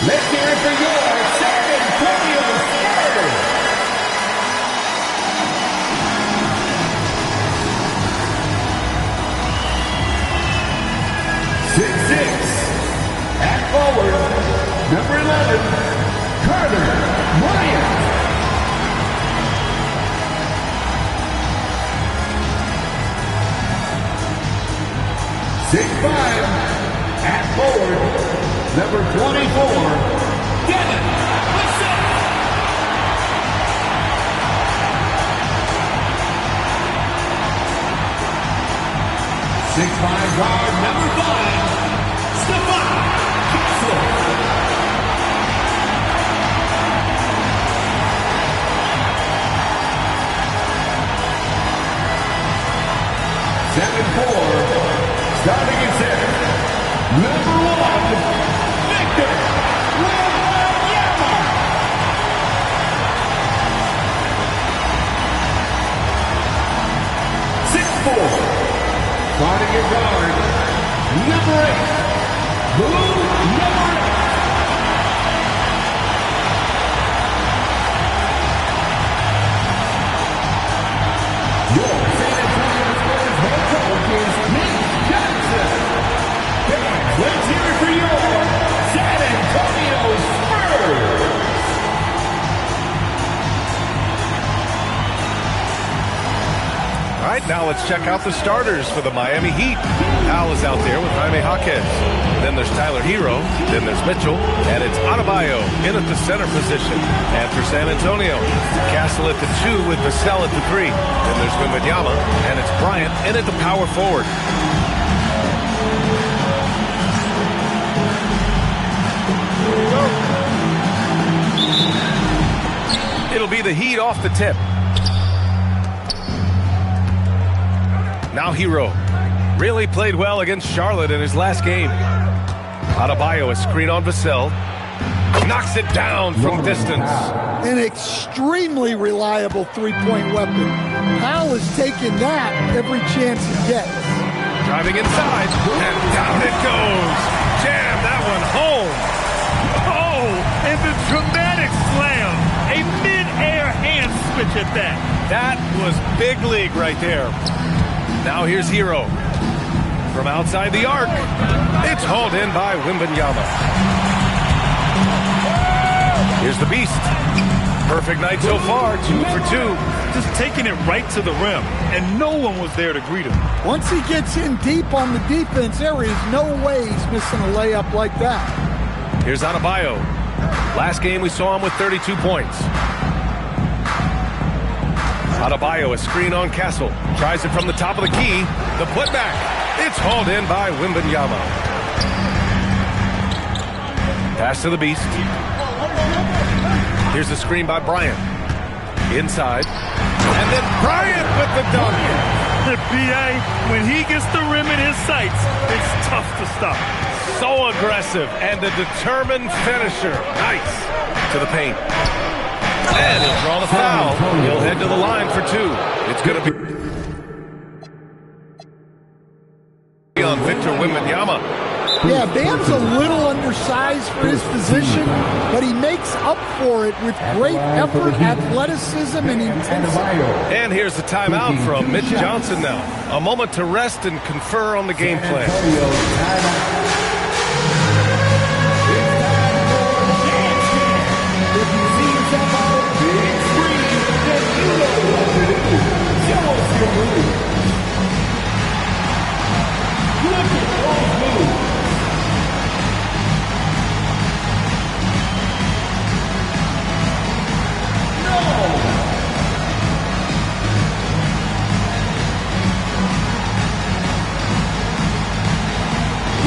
Let's hear it for your San Antonio Spurs. 6'6", at forward, number 11, Carter Bryant. 6'5", at forward, number 24, Devin Vassell. 6'5", guard, number 5, Stefan Kessler. 7'4", starting at center, number 1, Victor Wembanyama. 6'4", starting at guard, number 8, blue number 8. Your San Antonio Spurs head coach is Mitch Johnson. Fans, let's hear it for your San Antonio Spurs. All right, now let's check out the starters for the Miami Heat. Al is out there with Jaime Jaquez. Then there's Tyler Hero. Then there's Mitchell. And it's Adebayo in at the center position. And for San Antonio, Castle at the 2 with Vassell at the 3. Then there's Wembanyama. And it's Bryant in at the power forward. It'll be the Heat off the tip. Now Hero really played well against Charlotte in his last game. Adebayo, a screen on Vassell. Knocks it down from distance. An extremely reliable three-point weapon. Powell is taking that every chance he gets. Driving inside, and down it goes. Jam that one home. Oh, and the dramatic slam. A mid-air hand switch at that. That was big league right there. Now here's Hero. From outside the arc, it's hauled in by Wembanyama. Here's the Beast. Perfect night so far, 2 for 2. Just taking it right to the rim, and no one was there to greet him. Once he gets in deep on the defense, there is no way he's missing a layup like that. Here's Adebayo. Last game we saw him with 32 points. Adebayo, a screen on Castle. Tries it from the top of the key. The putback. It's hauled in by Wembanyama. Pass to the Beast. Here's the screen by Bryant. Inside. And then Bryant with the dunk. The B.A., when he gets the rim in his sights, it's tough to stop. So aggressive and a determined finisher. Nice. To the paint. And he'll draw the foul. He'll head to the line for 2. It's going to be on Victor Wembanyama. Yeah, Bam's a little undersized for his position, but he makes up for it with great effort, athleticism, and intensity. And here's the timeout from Mitch Johnson now. A moment to rest and confer on the game plan.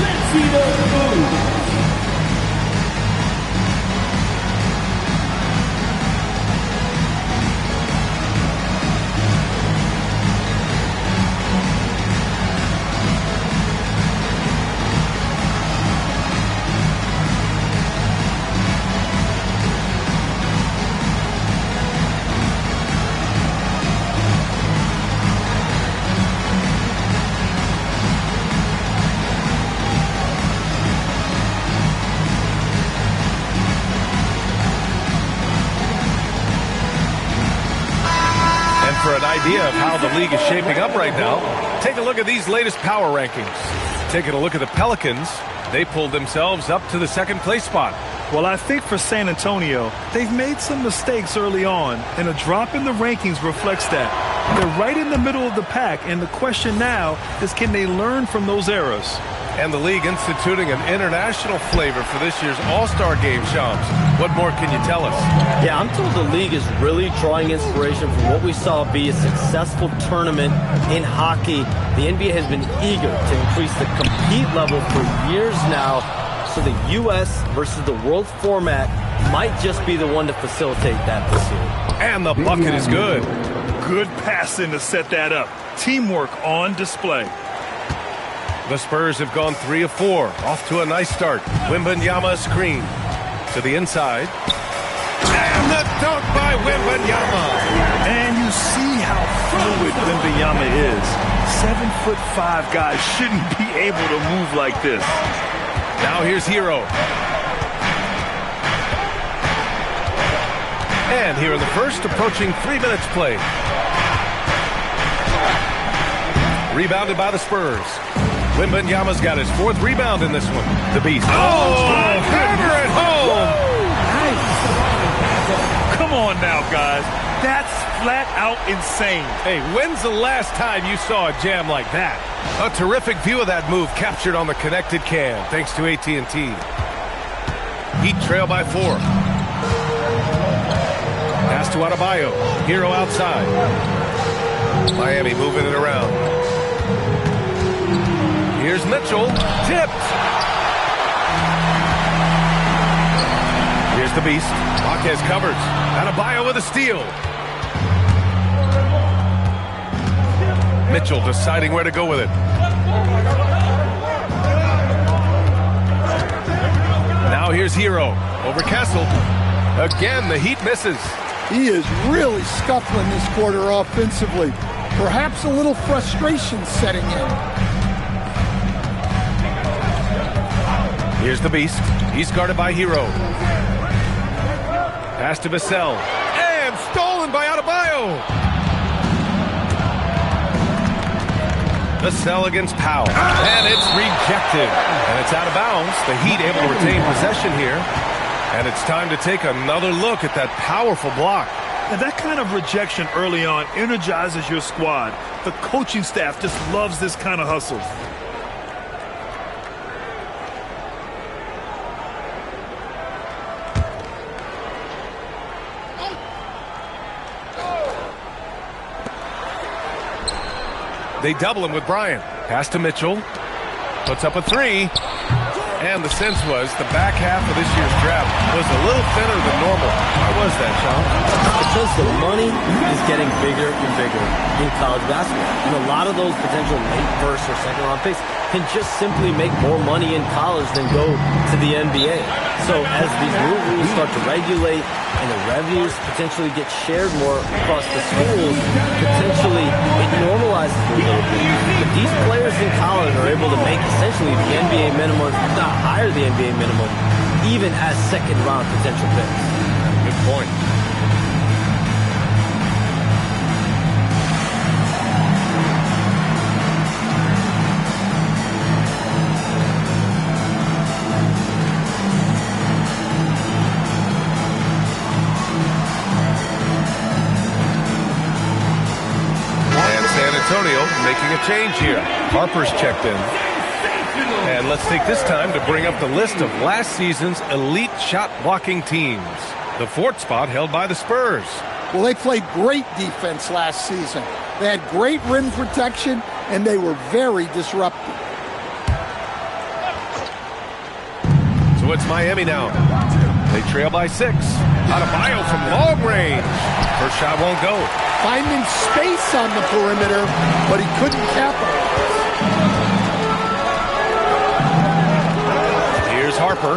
Let's idea of how the league is shaping up right now, take a look at these latest power rankings. Taking a look at the Pelicans, they pulled themselves up to the second place spot. Well, I think for San Antonio, they've made some mistakes early on, and a drop in the rankings reflects that. They're right in the middle of the pack, and the question now is, can they learn from those errors? And the league instituting an international flavor for this year's All-Star Game, Shams. What more can you tell us? Yeah, I'm told the league is really drawing inspiration from what we saw be a successful tournament in hockey. The NBA has been eager to increase the compete level for years now, so the U.S. versus the world format might just be the one to facilitate that this year. And the bucket is good. Good passing to set that up. Teamwork on display. The Spurs have gone 3 of 4, off to a nice start. Wembanyama screen to the inside. And the dunk by Wembanyama. And you see how fluid Wembanyama is. 7'5" guys shouldn't be able to move like this. Now here's Hero. And here in the first, approaching 3 minutes played. Rebounded by the Spurs. Wembanyama's got his 4th rebound in this one. The Beast. Oh, hammer at home! Nice. Come on now, guys. That's flat out insane. Hey, when's the last time you saw a jam like that? A terrific view of that move captured on the connected cam, thanks to AT&T. Heat trail by 4. Pass to Adebayo. Hero outside. Miami moving it around. Here's Mitchell. Tipped. Here's the Beast. Marquez covers. Adebayo with a steal. Mitchell deciding where to go with it. Now here's Hero. Over Kessel. Again, the Heat misses. He is really scuffling this quarter offensively. Perhaps a little frustration setting in. Here's the Beast. He's guarded by Hero. Pass to Vassell. And stolen by Adebayo. Vassell against Powell. And it's rejected. And it's out of bounds. The Heat able to retain possession here. And it's time to take another look at that powerful block. And that kind of rejection early on energizes your squad. The coaching staff just loves this kind of hustle. They double him with Bryant. Pass to Mitchell. Puts up a 3. And the sense was the back half of this year's draft was a little thinner than normal. Why was that, Sean? Because the money is getting bigger and bigger in college basketball. And a lot of those potential late first or second round picks can just simply make more money in college than go to the NBA. So as these new rules start to regulate and the revenues potentially get shared more across the schools, potentially it normalizes a little bit. But these players in college are able to make essentially the NBA minimum, if not higher the NBA minimum, even as second round potential picks. Good point. Antonio making a change here. Harper's checked in. And let's take this time to bring up the list of last season's elite shot blocking teams. The 4th spot held by the Spurs. Well, they played great defense last season. They had great rim protection, and they were very disruptive. So it's Miami now. They trail by 6. Adebayo from long range. First shot won't go. Finding space on the perimeter, but he couldn't capitalize. Here's Harper.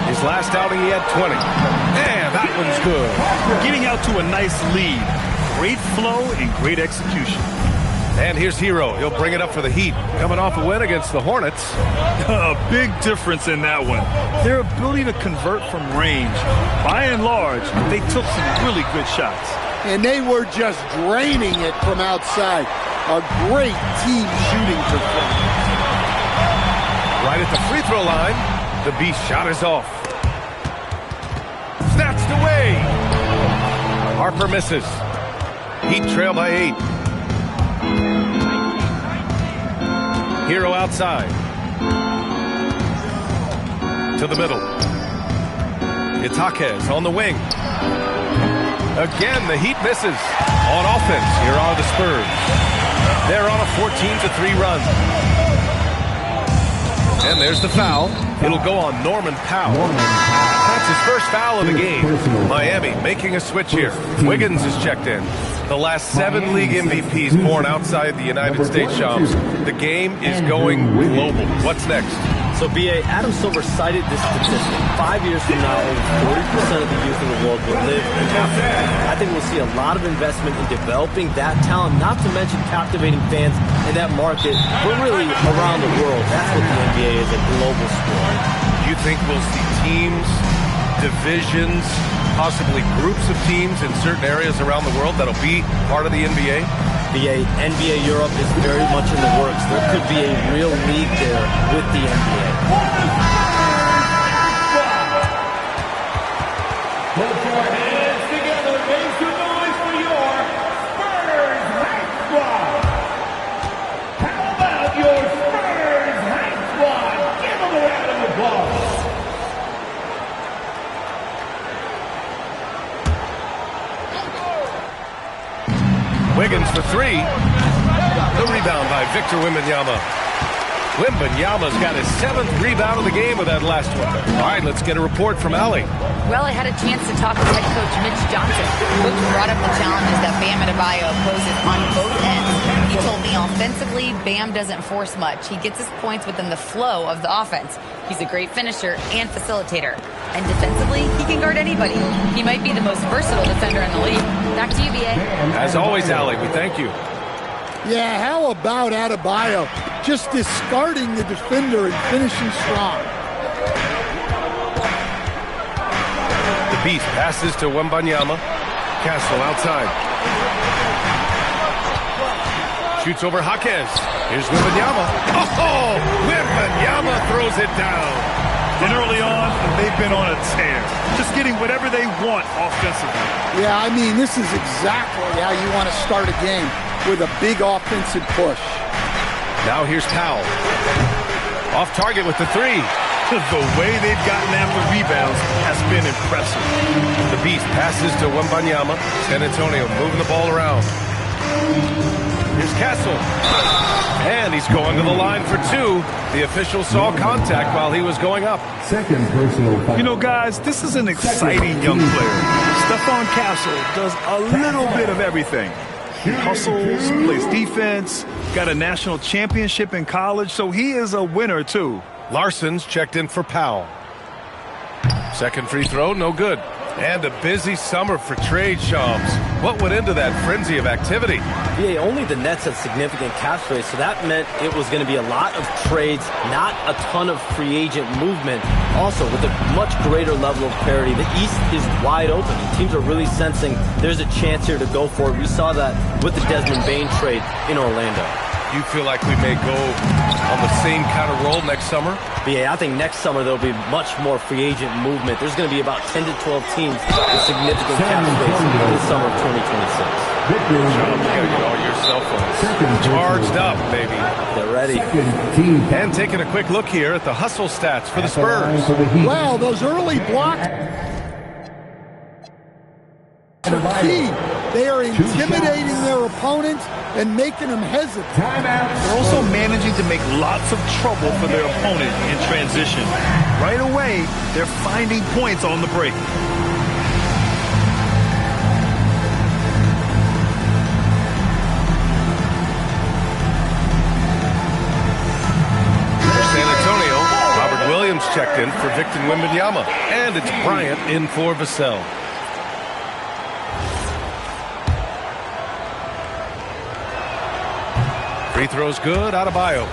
His last outing, he had 20. And that one's good. Getting out to a nice lead. Great flow and great execution. And here's Hero. He'll bring it up for the Heat. Coming off a win against the Hornets. A big difference in that one. Their ability to convert from range. By and large, they took some really good shots. and they were just draining it from outside. A great team shooting performance. Right at the free throw line, the Beast shot is off. Snatched away. Harper misses. Heat trail by 8. Hero outside. To the middle. It's Jaquez on the wing. Again, the Heat misses. On offense, here are the Spurs. They're on a 14-3 run. And there's the foul. It'll go on Norman Powell. That's his first foul of the game. Miami making a switch here. Wiggins is checked in. The last 7 league MVPs born outside the United States, Shams. The game is going global. What's next? So, B.A., Adam Silver cited this statistic. 5 years from now, over 40% of the youth in the world will live in Africa. I think we'll see a lot of investment in developing that talent, not to mention captivating fans in that market, but really around the world. That's what the NBA is, a global sport. Do you think we'll see teams, divisions, possibly groups of teams in certain areas around the world that'll be part of the NBA? The NBA Europe is very much in the works. There could be a real league there with the NBA. Both your hands together, make some noise for your Spurs Hype Squad. How about your Spurs Hype Squad? Give them a round of applause. Wiggins for 3. The rebound by Victor Wembanyama. Wembanyama's got his 7th rebound of the game with that last one. All right, let's get a report from Allie. Well, I had a chance to talk with head coach Mitch Johnson. Coach brought up the challenges that Bam Adebayo poses on both ends. He told me offensively, Bam doesn't force much. He gets his points within the flow of the offense. He's a great finisher and facilitator. And defensively, he can guard anybody. He might be the most versatile defender in the league. Back to you, B.A. As always, Allie, we thank you. Yeah, how about Adebayo just discarding the defender and finishing strong? The Beast passes to Wembanyama. Castle outside. Shoots over Jaquez. Here's Wembanyama. Oh, Wembanyama throws it down. And early on, they've been on a tear, just getting whatever they want offensively. Yeah, I mean, this is exactly how you want to start a game, with a big offensive push. Now here's Powell. Off target with the 3. The way they've gotten after rebounds has been impressive. The Beast passes to Wembanyama. San Antonio moving the ball around. Here's Castle. And he's going to the line for 2. The official saw contact while he was going up. Second personal foul. You know, guys, this is an exciting young player. Stephon Castle does a little bit of everything. He hustles, plays defense, got a national championship in college, so he is a winner, too. Larson's checked in for Powell. Second free throw, no good. And a busy summer for trade, Shams. What went into that frenzy of activity? Yeah, only the Nets had significant cap space, so that meant it was going to be a lot of trades, not a ton of free agent movement. Also, with a much greater level of parity, the East is wide open. Teams are really sensing there's a chance here to go for it. We saw that with the Desmond Bane trade in Orlando. You feel like we may go on the same kind of roll next summer? But yeah, I think next summer there'll be much more free agent movement. There's going to be about 10 to 12 teams with significant cap space in the summer of 2026. You gotta get all your cell phones charged up, baby. They're ready. And taking a quick look here at the hustle stats for the Spurs. Well, those early blocks are key. They are intimidating their opponents and making them hesitant. They're also managing to make lots of trouble for their opponent in transition. Right away, they're finding points on the break. For San Antonio, Robert Williams checked in for Victor Wembanyama. And it's Bryant in for Vassell. Free throw's good, Adebayo.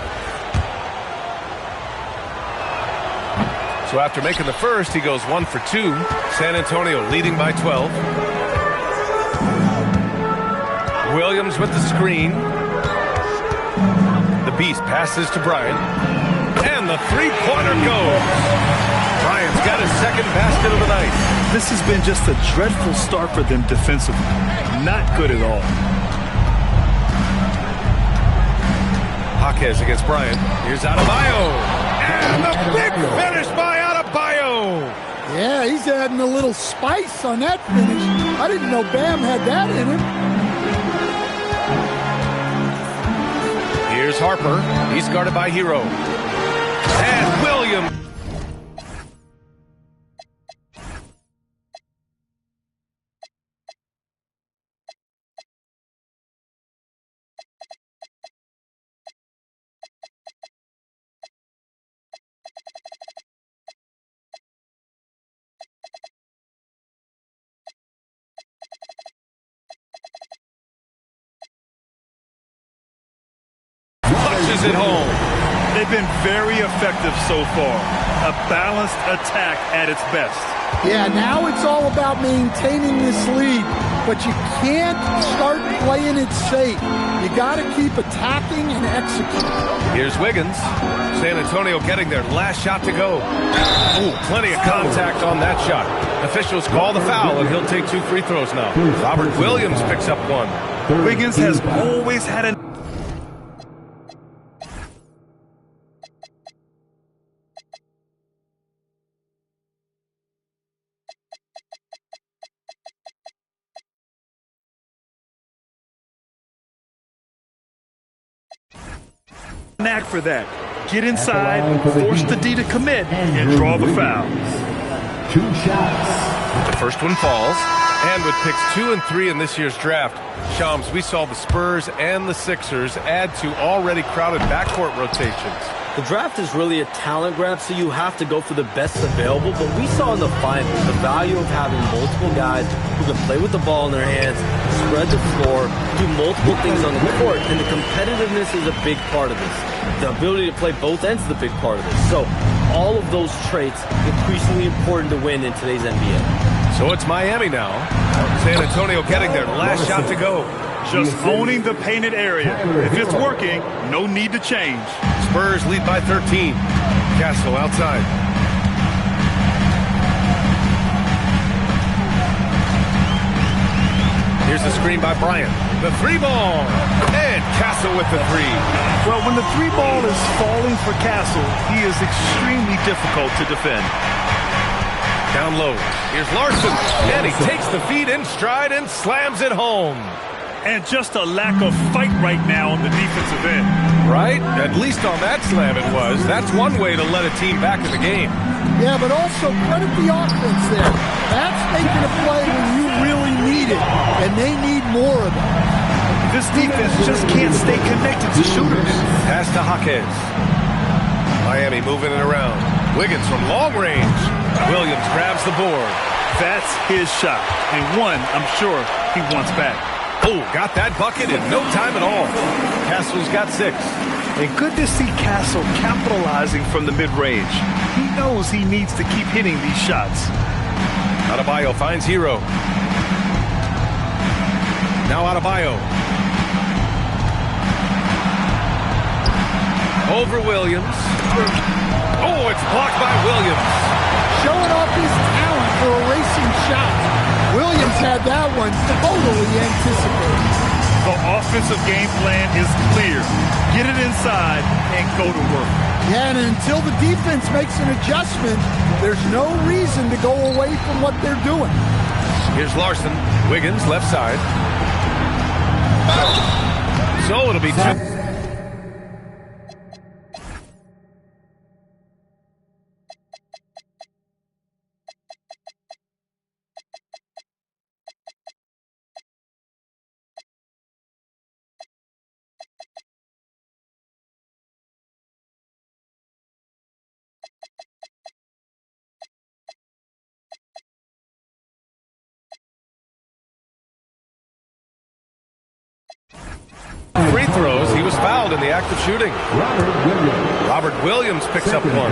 So after making the first, he goes 1 for 2. San Antonio leading by 12. Williams with the screen. The Beast passes to Bryant. And the three-pointer goes. Bryant's got his second basket of the night. This has been just a dreadful start for them defensively. Not good at all. Jaquez against Bryant. Here's Adebayo. And the big finish by Adebayo. Yeah, he's adding a little spice on that finish. I didn't know Bam had that in him. Here's Harper. He's guarded by Hero. And Williams. Punches it home. They've been very effective so far. A balanced attack at its best. Yeah, now it's all about maintaining this lead, but you can't start playing it safe. You got to keep attacking and executing. Here's Wiggins. San Antonio getting their last shot to go. Ooh, plenty of contact on that shot. Officials call the foul, and he'll take 2 free throws now. Robert Williams picks up 1. Wiggins has always had a knack for that. Get inside, force the D to commit, and draw the foul. 2 shots. The first one falls. And with picks 2 and 3 in this year's draft, Shams, we saw the Spurs and the Sixers add to already crowded backcourt rotations. The draft is really a talent grab, so you have to go for the best available. But we saw in the finals the value of having multiple guys who can play with the ball in their hands, spread the floor, do multiple things on the court, and the competitiveness is a big part of this. The ability to play both ends is a big part of this. So all of those traits increasingly important to win in today's NBA. So it's Miami now. San Antonio getting their last shot to go. Just owning the painted area. If it's working, no need to change. Spurs lead by 13. Castle outside. Here's the screen by Bryant. The 3-ball. And Castle with the 3. Well, when the 3-ball is falling for Castle, he is extremely difficult to defend. Down low. Here's Larson. And he takes the feed in stride and slams it home. And just a lack of fight right now on the defensive end. Right? At least on that slam it was. That's one way to let a team back in the game. Yeah, but also credit the offense there. That's making a play when you really need it, and they need more of it. This defense just can't stay connected to shooters. Pass to Jaquez. Miami moving it around. Wiggins from long range. Williams grabs the board. That's his shot, and one I'm sure he wants back. Oh, got that bucket in no time at all. Castle's got 6. And good to see Castle capitalizing from the mid-range. He knows he needs to keep hitting these shots. Adebayo finds Hero. Now Adebayo. Over Williams. Oh, it's blocked by Williams. Showing off his talent for erasing shots. Williams had that one totally anticipated. The offensive game plan is clear. Get it inside and go to work. Yeah, and until the defense makes an adjustment, there's no reason to go away from what they're doing. Here's Larson. Wiggins, left side. So it'll be 2. Free throws. He was in the act of shooting. Robert Williams picks up one.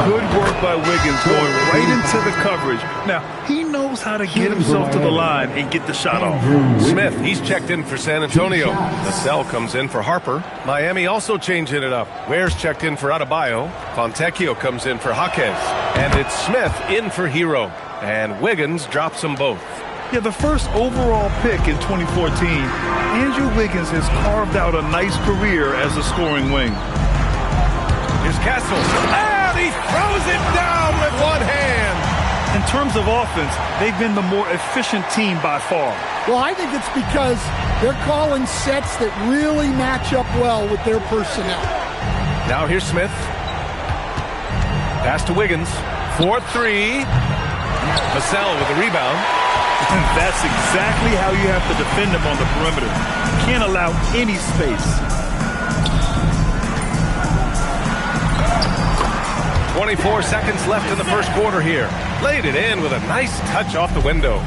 Good work by Wiggins going right into the coverage. Now, he knows how to get himself to the line and get the shot off. Smith, he's checked in for San Antonio. Vassell comes in for Harper. Miami also changing it up. Ware's checked in for Adebayo. Fontecchio comes in for Jaquez. And it's Smith in for Hero. And Wiggins drops them both. Yeah, the first overall pick in 2014, Andrew Wiggins has carved out a nice career as a scoring wing. Here's Castle. And he throws it down with one hand. In terms of offense, they've been the more efficient team by far. Well, I think it's because they're calling sets that really match up well with their personnel. Now here's Smith. Pass to Wiggins. 4-3. Vassell with the rebound. And that's exactly how you have to defend him on the perimeter. You can't allow any space. 24 seconds left in the first quarter here. Laid it in with a nice touch off the window.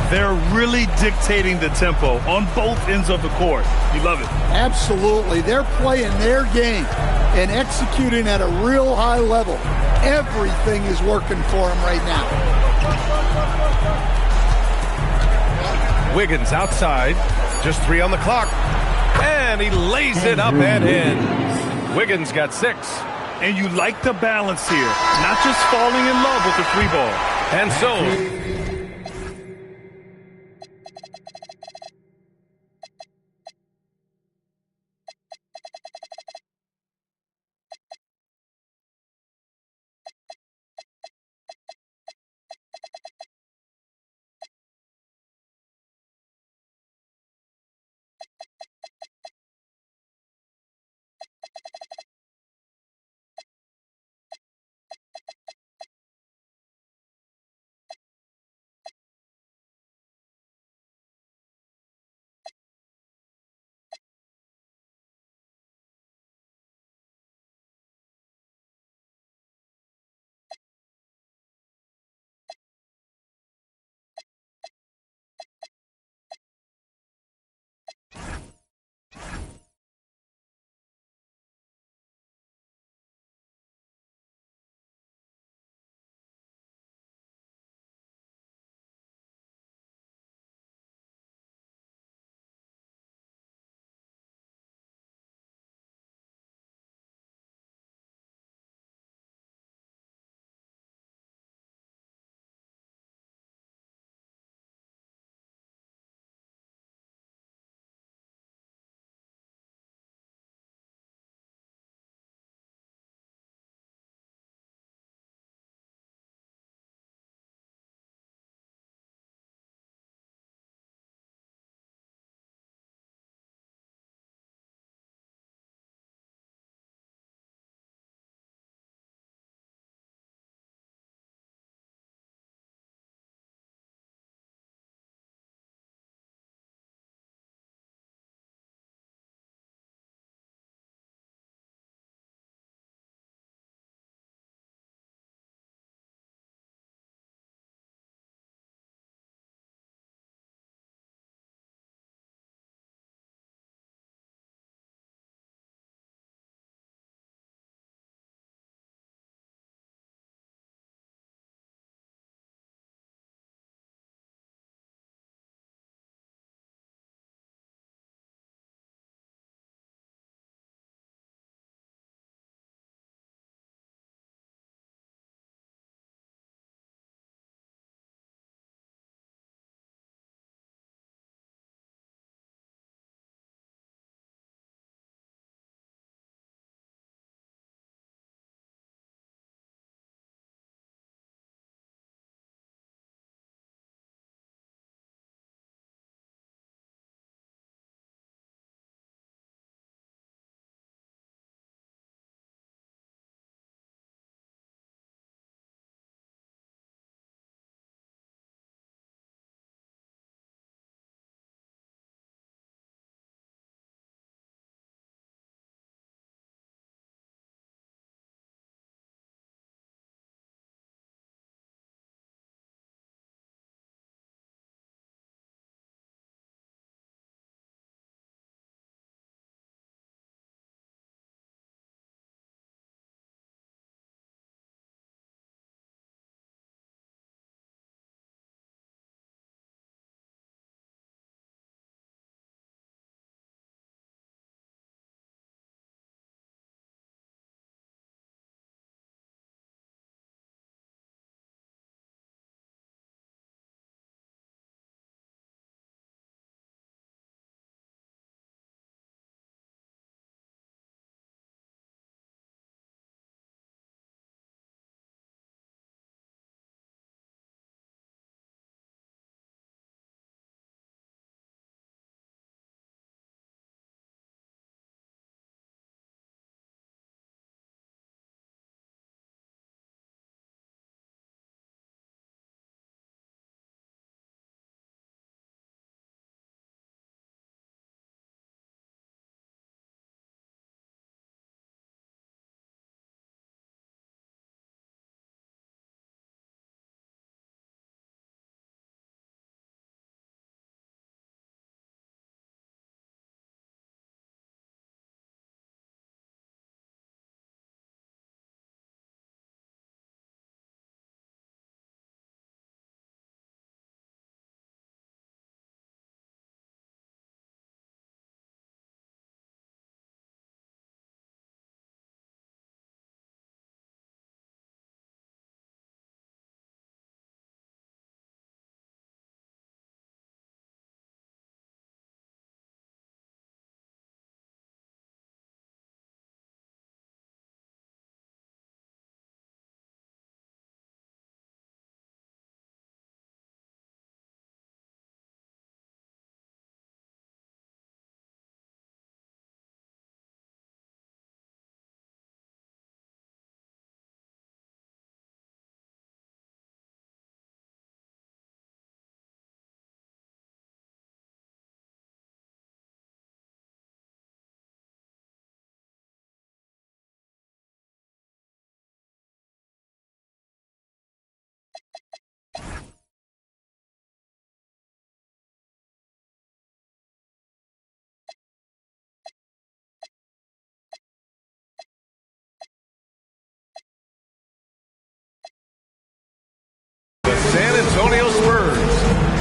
They're really dictating the tempo on both ends of the court. You love it. Absolutely. They're playing their game and executing at a real high level. Everything is working for them right now. Wiggins outside. Just 3 on the clock. And he lays it up and in. Wiggins got 6. And you like the balance here. Not just falling in love with the 3-ball. And so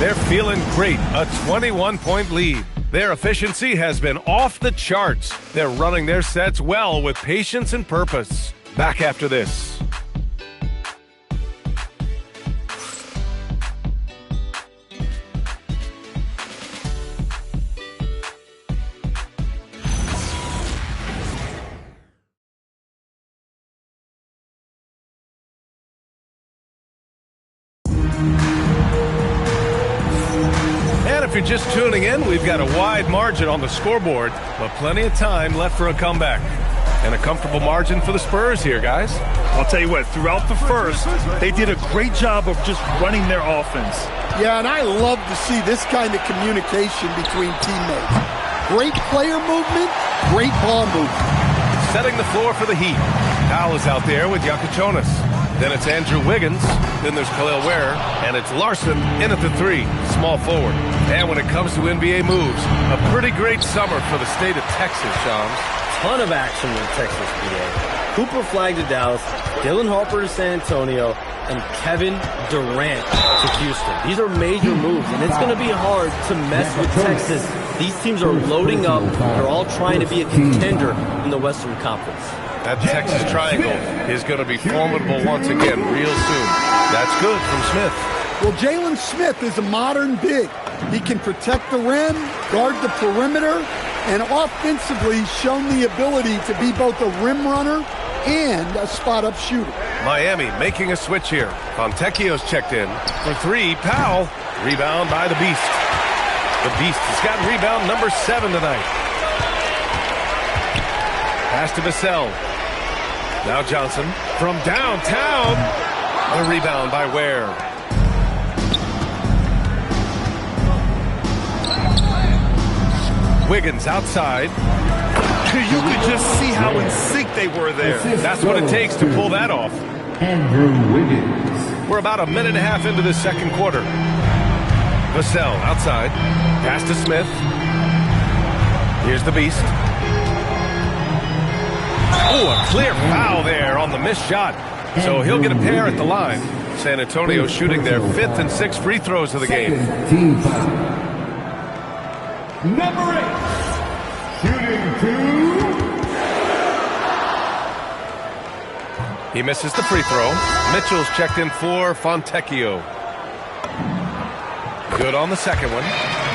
They're feeling great. A 21-point lead. Their efficiency has been off the charts. They're running their sets well with patience and purpose. Back after this. If you're just tuning in, we've got a wide margin on the scoreboard, but plenty of time left for a comeback. And a comfortable margin for the Spurs here, guys. I'll tell you what, throughout the first, they did a great job of just running their offense. Yeah, and I love to see this kind of communication between teammates. Great player movement, great ball movement. Setting the floor for the Heat. Powell is out there with Jonas. Then it's Andrew Wiggins. Then there's Khalil Ware. And it's Larson in at the 3, small forward. And when it comes to NBA moves, a pretty great summer for the state of Texas, Shams. Ton of action in Texas today. Cooper Flag to Dallas, Dylan Harper to San Antonio, and Kevin Durant to Houston. These are major moves, and it's going to be hard to mess with Texas. These teams are loading up. They're all trying to be a contender in the Western Conference. That Texas triangle is going to be formidable once again real soon. That's good from Smith. Well, Jalen Smith is a modern big. He can protect the rim, guard the perimeter, and offensively shown the ability to be both a rim runner and a spot-up shooter. Miami making a switch here. Fontecchio's checked in. For 3, Powell. Rebound by the Beast. The Beast has got rebound number 7 tonight. Pass to Vassell. Now Johnson from downtown. A rebound by Ware. Wiggins outside. You could just see how in sync they were there. That's what it takes to pull that off. Andrew Wiggins. We're about a minute and a half into this second quarter. Vassell outside. Pass to Smith. Here's the Beast. Oh, a clear foul there on the missed shot. So he'll get a pair at the line. San Antonio shooting their 5th and 6th free throws of the game. Team foul. Number 8. Shooting 2. He misses the free throw. Mitchell's checked in for Fontecchio. Good on the second one.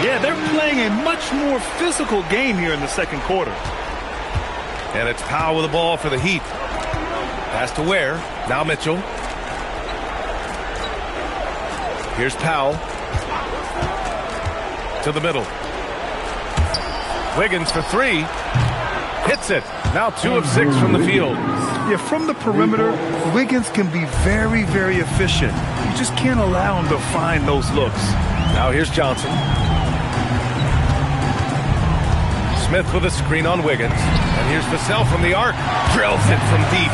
Yeah, they're playing a much more physical game here in the second quarter. And it's Powell with the ball for the Heat. Pass to Ware. Now Mitchell. Here's Powell. To the middle. Wiggins for 3. Hits it. Now 2 of 6 from the field. Yeah, from the perimeter, Wiggins can be very, very efficient. You just can't allow him to find those looks. Now here's Johnson. Smith with a screen on Wiggins. And here's Vassell from the arc. Drills it from deep.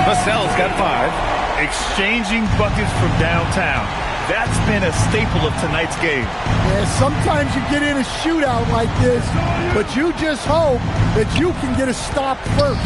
Vassell's got 5. Exchanging buckets from downtown. That's been a staple of tonight's game. Yeah, sometimes you get in a shootout like this, but you just hope that you can get a stop first.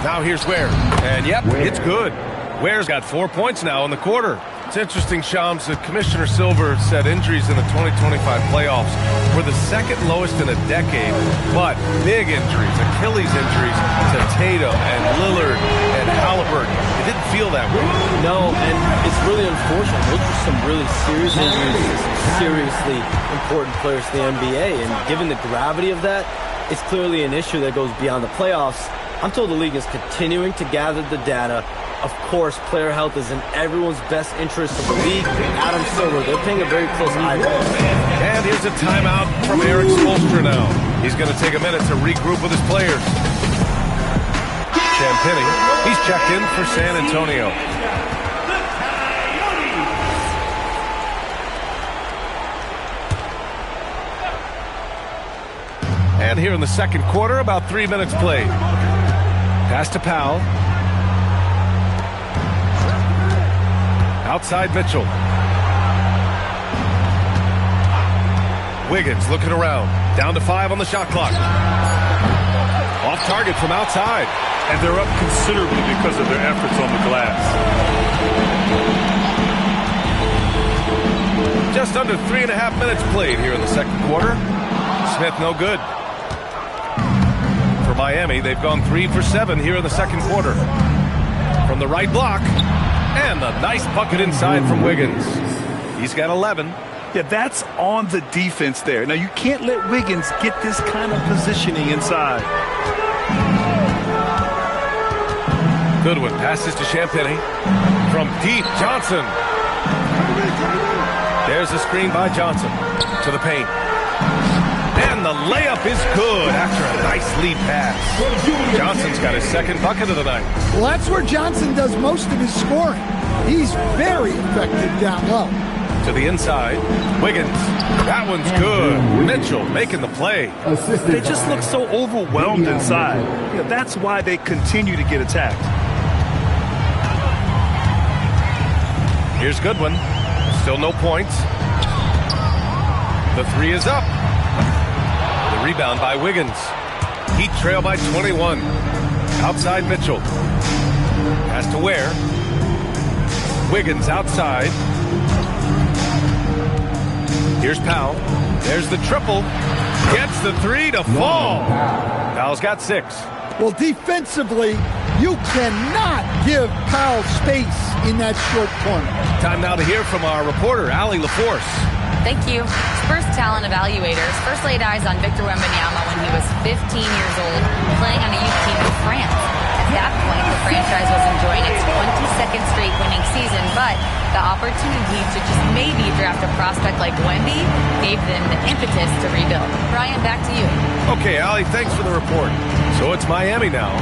Now here's Ware. And yep, it's good. Ware's got 4 points now in the quarter. It's interesting, Shams, that Commissioner Silver said injuries in the 2025 playoffs were the second lowest in a decade, but big injuries, Achilles injuries to Tatum and Lillard and Halliburton. It didn't feel that way. No, and it's really unfortunate. Those are some really serious injuries to some seriously important players in the NBA, and given the gravity of that, it's clearly an issue that goes beyond the playoffs. I'm told the league is continuing to gather the data. Of course, player health is in everyone's best interest of the league. Adam Silver, they're paying a very close eye to this. And here's a timeout from Eric Spoelstra now. He's going to take a minute to regroup with his players. Champagnie, he's checked in for San Antonio. And here in the second quarter, about 3 minutes played. Pass to Powell. Outside Mitchell. Wiggins looking around. Down to 5 on the shot clock. Off target from outside. And they're up considerably because of their efforts on the glass. Just Just under 3.5 minutes played here in the second quarter. Smith no good. For Miami, they've gone 3 for 7 here in the second quarter. From the right block, and a nice bucket inside from Wiggins. He's got 11. Yeah, that's on the defense there. Now, you can't let Wiggins get this kind of positioning inside. Goodwin passes to Champagny. From deep, Johnson. There's a screen by Johnson to the paint. And the layup is good after a nice lead pass. Johnson's got his second bucket of the night. Well, that's where Johnson does most of his scoring. He's very effective down low. To the inside, Wiggins. That one's good. Mitchell making the play. They just look so overwhelmed inside. Yeah, that's why they continue to get attacked. Here's Goodwin. Still no points. The three is up. The rebound by Wiggins. Heat trail by 21. Outside Mitchell. Has to Ware. Wiggins outside. Here's Powell. There's the triple. Gets the three to fall. Powell's got 6. Well, defensively, you cannot give Powell space in that short corner. Time now to hear from our reporter, Allie LaForce. Thank you. Spurs talent evaluators first laid eyes on Victor Wembanyama when he was 15 years old, playing on a youth team in France. At that point, the franchise was enjoying its 22nd straight winning season, but the opportunity to just maybe draft a prospect like Wemby gave them the impetus to rebuild. Brian, back to you. Okay, Allie, thanks for the report. So it's Miami now.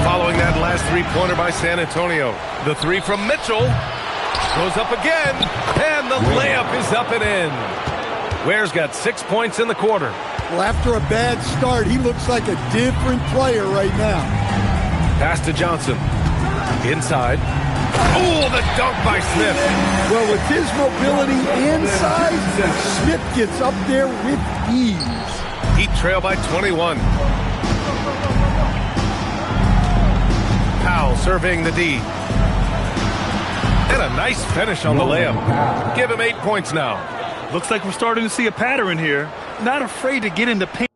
Following that last three-pointer by San Antonio. The three from Mitchell. Goes up again. And the layup is up and in. Ware's got 6 points in the quarter. Well, after a bad start, he looks like a different player right now. Pass to Johnson. Inside. Oh, the dunk by Smith. Well, with his mobility and size, Smith gets up there with ease. Heat trail by 21. Powell surveying the D. And a nice finish on the layup. Give him 8 points now. Looks like we're starting to see a pattern here. Not afraid to get in the paint.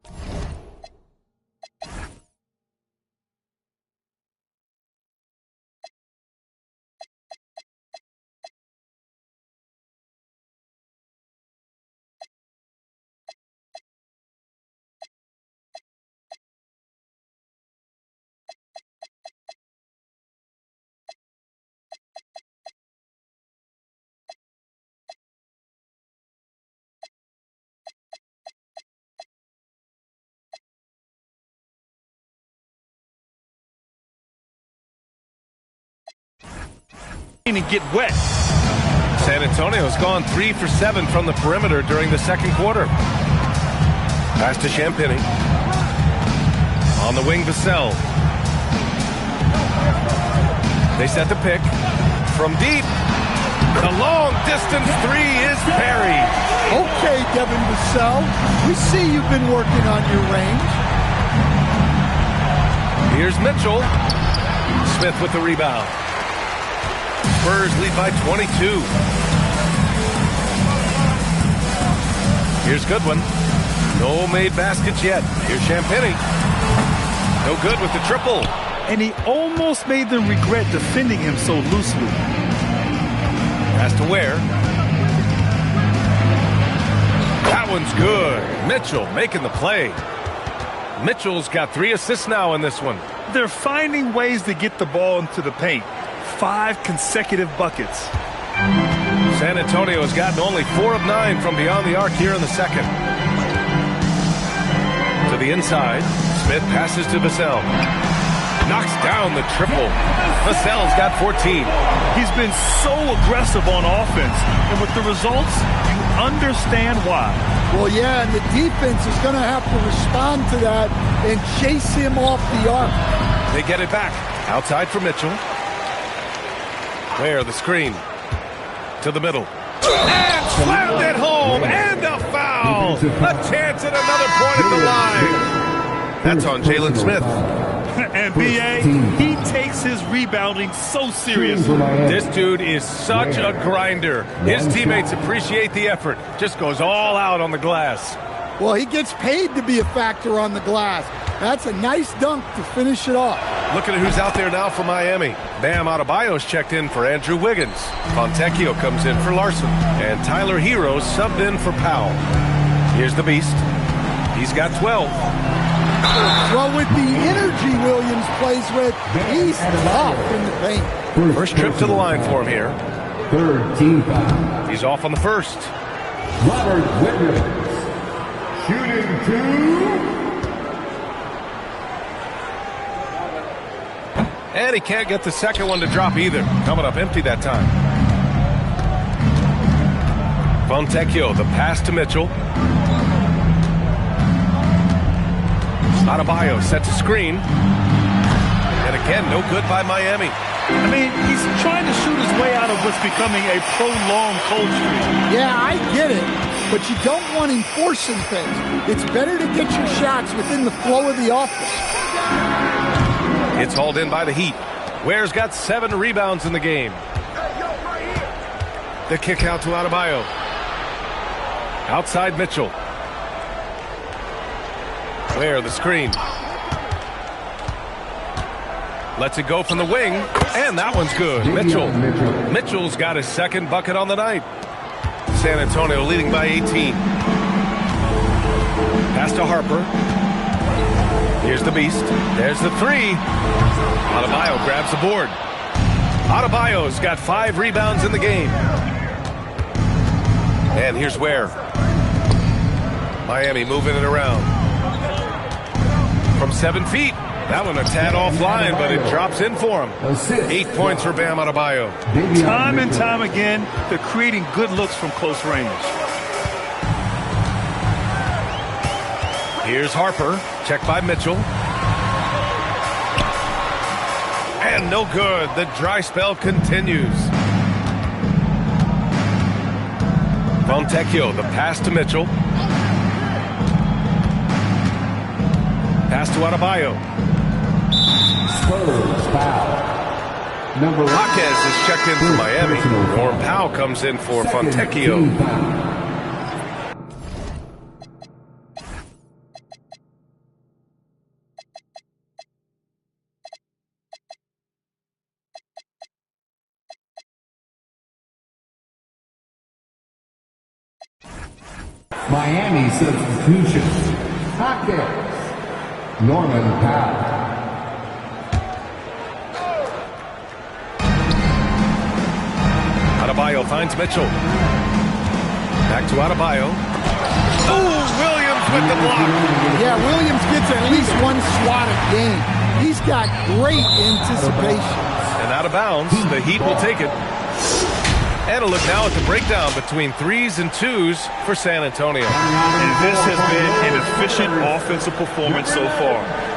And get wet. San Antonio's gone 3 for 7 from the perimeter during the second quarter. Pass to Champagny. On the wing, Vassell. They set the pick. From deep. The long distance three is buried. Okay, Devin Vassell. We see you've been working on your range. Here's Mitchell. Smith with the rebound. Spurs lead by 22. Here's Goodwin. No made baskets yet. Here's Champagny. No good with the triple. And he almost made them regret defending him so loosely. Pass to Ware. That one's good. Mitchell making the play. Mitchell's got 3 assists now in this one. They're finding ways to get the ball into the paint. 5 consecutive buckets. San Antonio has gotten only 4 of 9 from beyond the arc here in the second. To the inside, Smith passes to Vassell. Knocks down the triple. Vassell's got 14. He's been so aggressive on offense, and with the results, you understand why. Well, yeah, and the defense is going to have to respond to that and chase him off the arc. They get it back. Outside for Mitchell. Ware the screen. To the middle. And slammed it home. And a foul. A chance at another point at the line. That's on Jalen Smith. And B.A., he takes his rebounding so seriously. This dude is such a grinder. His teammates appreciate the effort. Just goes all out on the glass. Well, he gets paid to be a factor on the glass. That's a nice dunk to finish it off. Looking at who's out there now for Miami. Bam Adebayo's checked in for Andrew Wiggins. Fontecchio comes in for Larson. And Tyler Hero's subbed in for Powell. Here's the Beast. He's got 12. Well, with the energy Williams plays with, he's tough in the paint. First trip to the line for him here. Third team foul. He's off on the first. Robert Williams. Shooting 2. And he can't get the second one to drop either. Coming up empty that time. Fontecchio, the pass to Mitchell. Adebayo sets a screen. And again, no good by Miami. I mean, he's trying to shoot his way out of what's becoming a prolonged cold streak. Yeah, I get it, but you don't want him forcing things. It's better to get your shots within the flow of the offense. It's hauled in by the Heat. Ware's got 7 rebounds in the game. The kick out to Adebayo. Outside Mitchell. Ware, the screen. Lets it go from the wing, and that one's good. Mitchell's got his second bucket on the night. San Antonio leading by 18. Pass to Harper. Here's the Beast. There's the 3. Adebayo grabs the board. Adebayo's got 5 rebounds in the game. And here's Ware. Miami moving it around. From 7 feet. That one a tad offline, but it drops in for him. 8 points for Bam Adebayo. Time and time again, they're creating good looks from close range. Here's Harper. Checked by Mitchell. And no good. The dry spell continues. Fontecchio, the pass to Mitchell. Pass to Adebayo. Spurs foul. Number Jaquez is checked in for Miami. Norm Powell comes in for Fontecchio. Miami substitution. Jaquez. Norman Powell. Adebayo finds Mitchell. Back to Adebayo. Oh, Williams with the block. Yeah, Williams gets at least one swat a game. He's got great anticipation. And out of bounds, the Heat will take it. And a look now at the breakdown between 3s and 2s for San Antonio. And this has been an efficient offensive performance so far.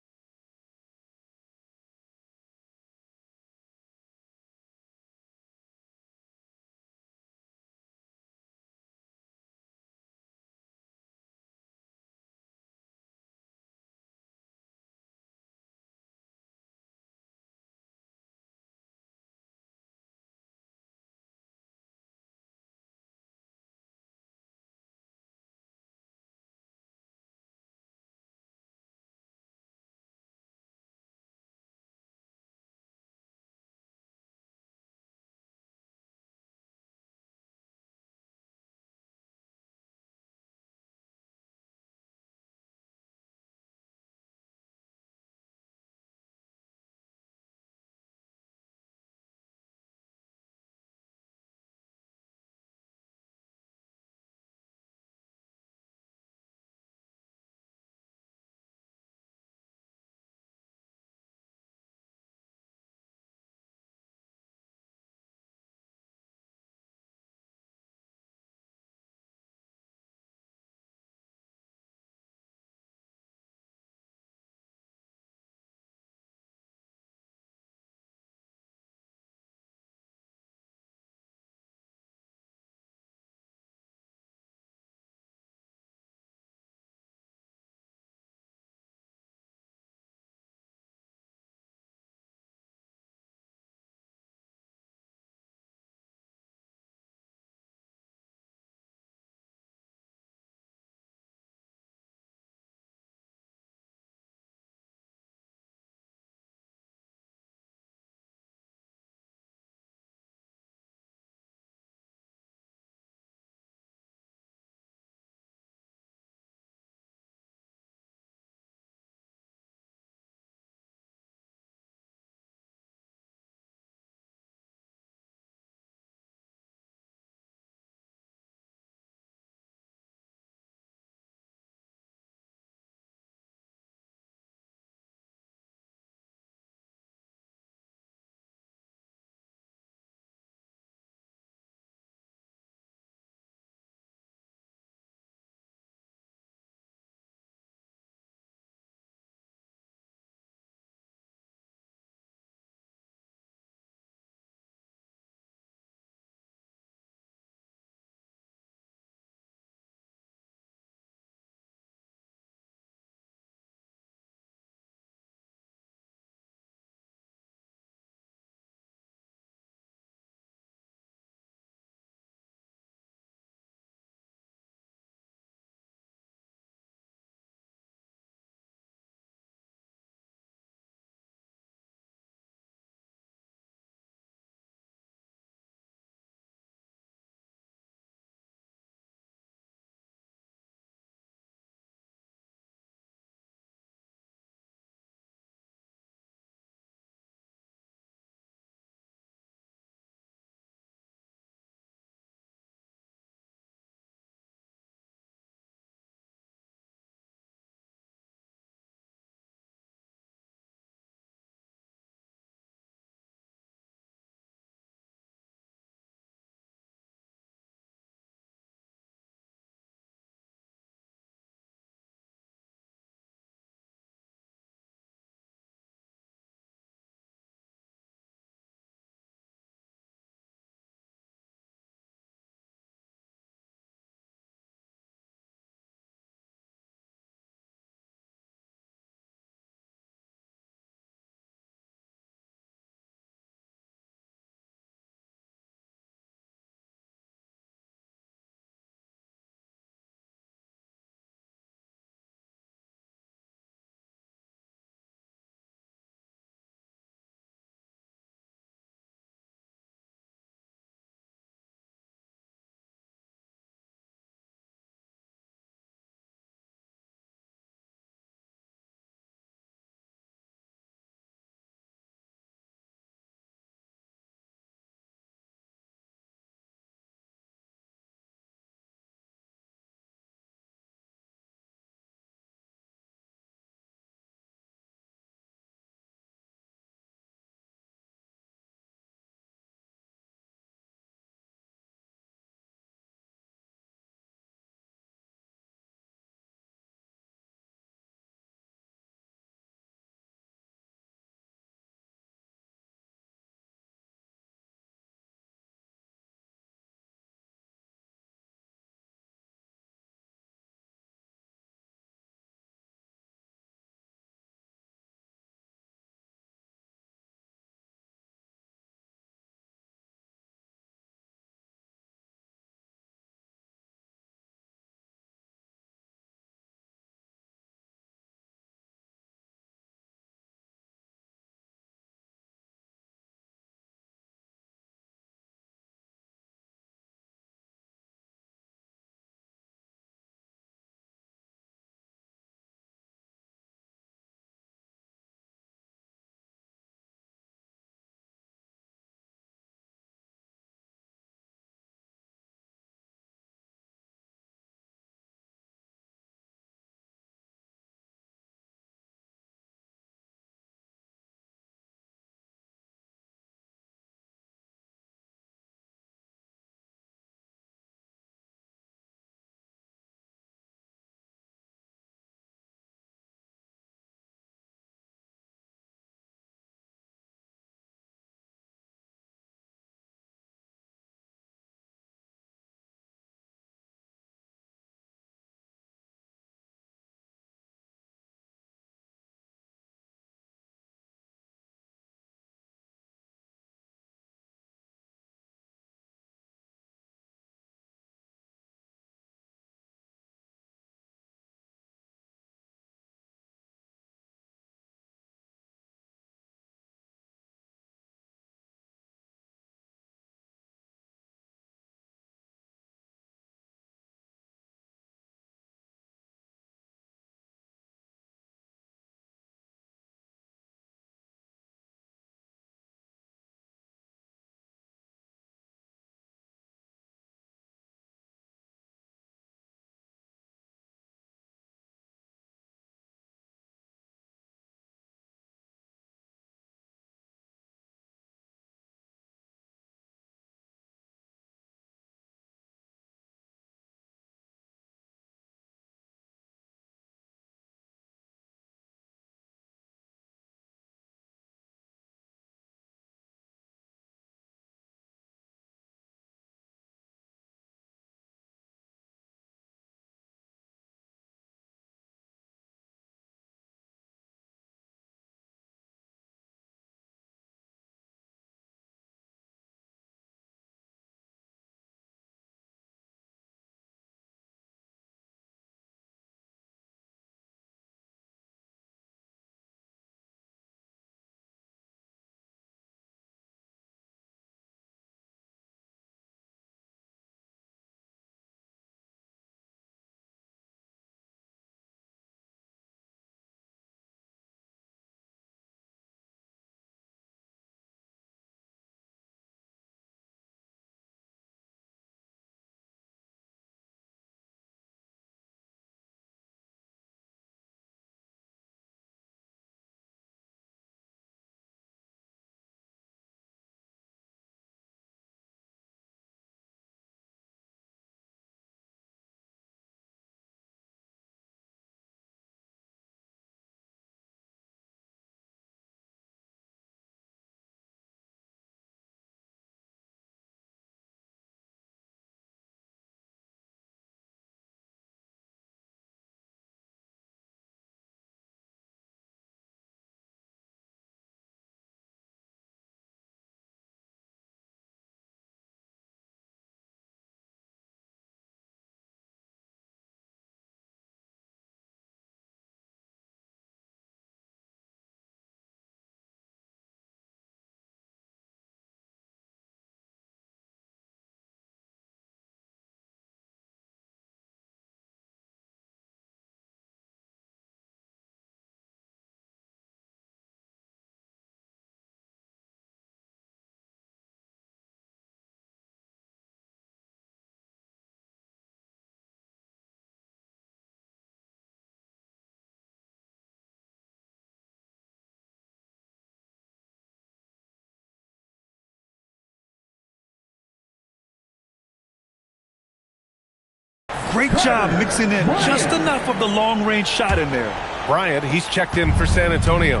Great job mixing in just enough of the long-range shot in there. Bryant, he's checked in for San Antonio.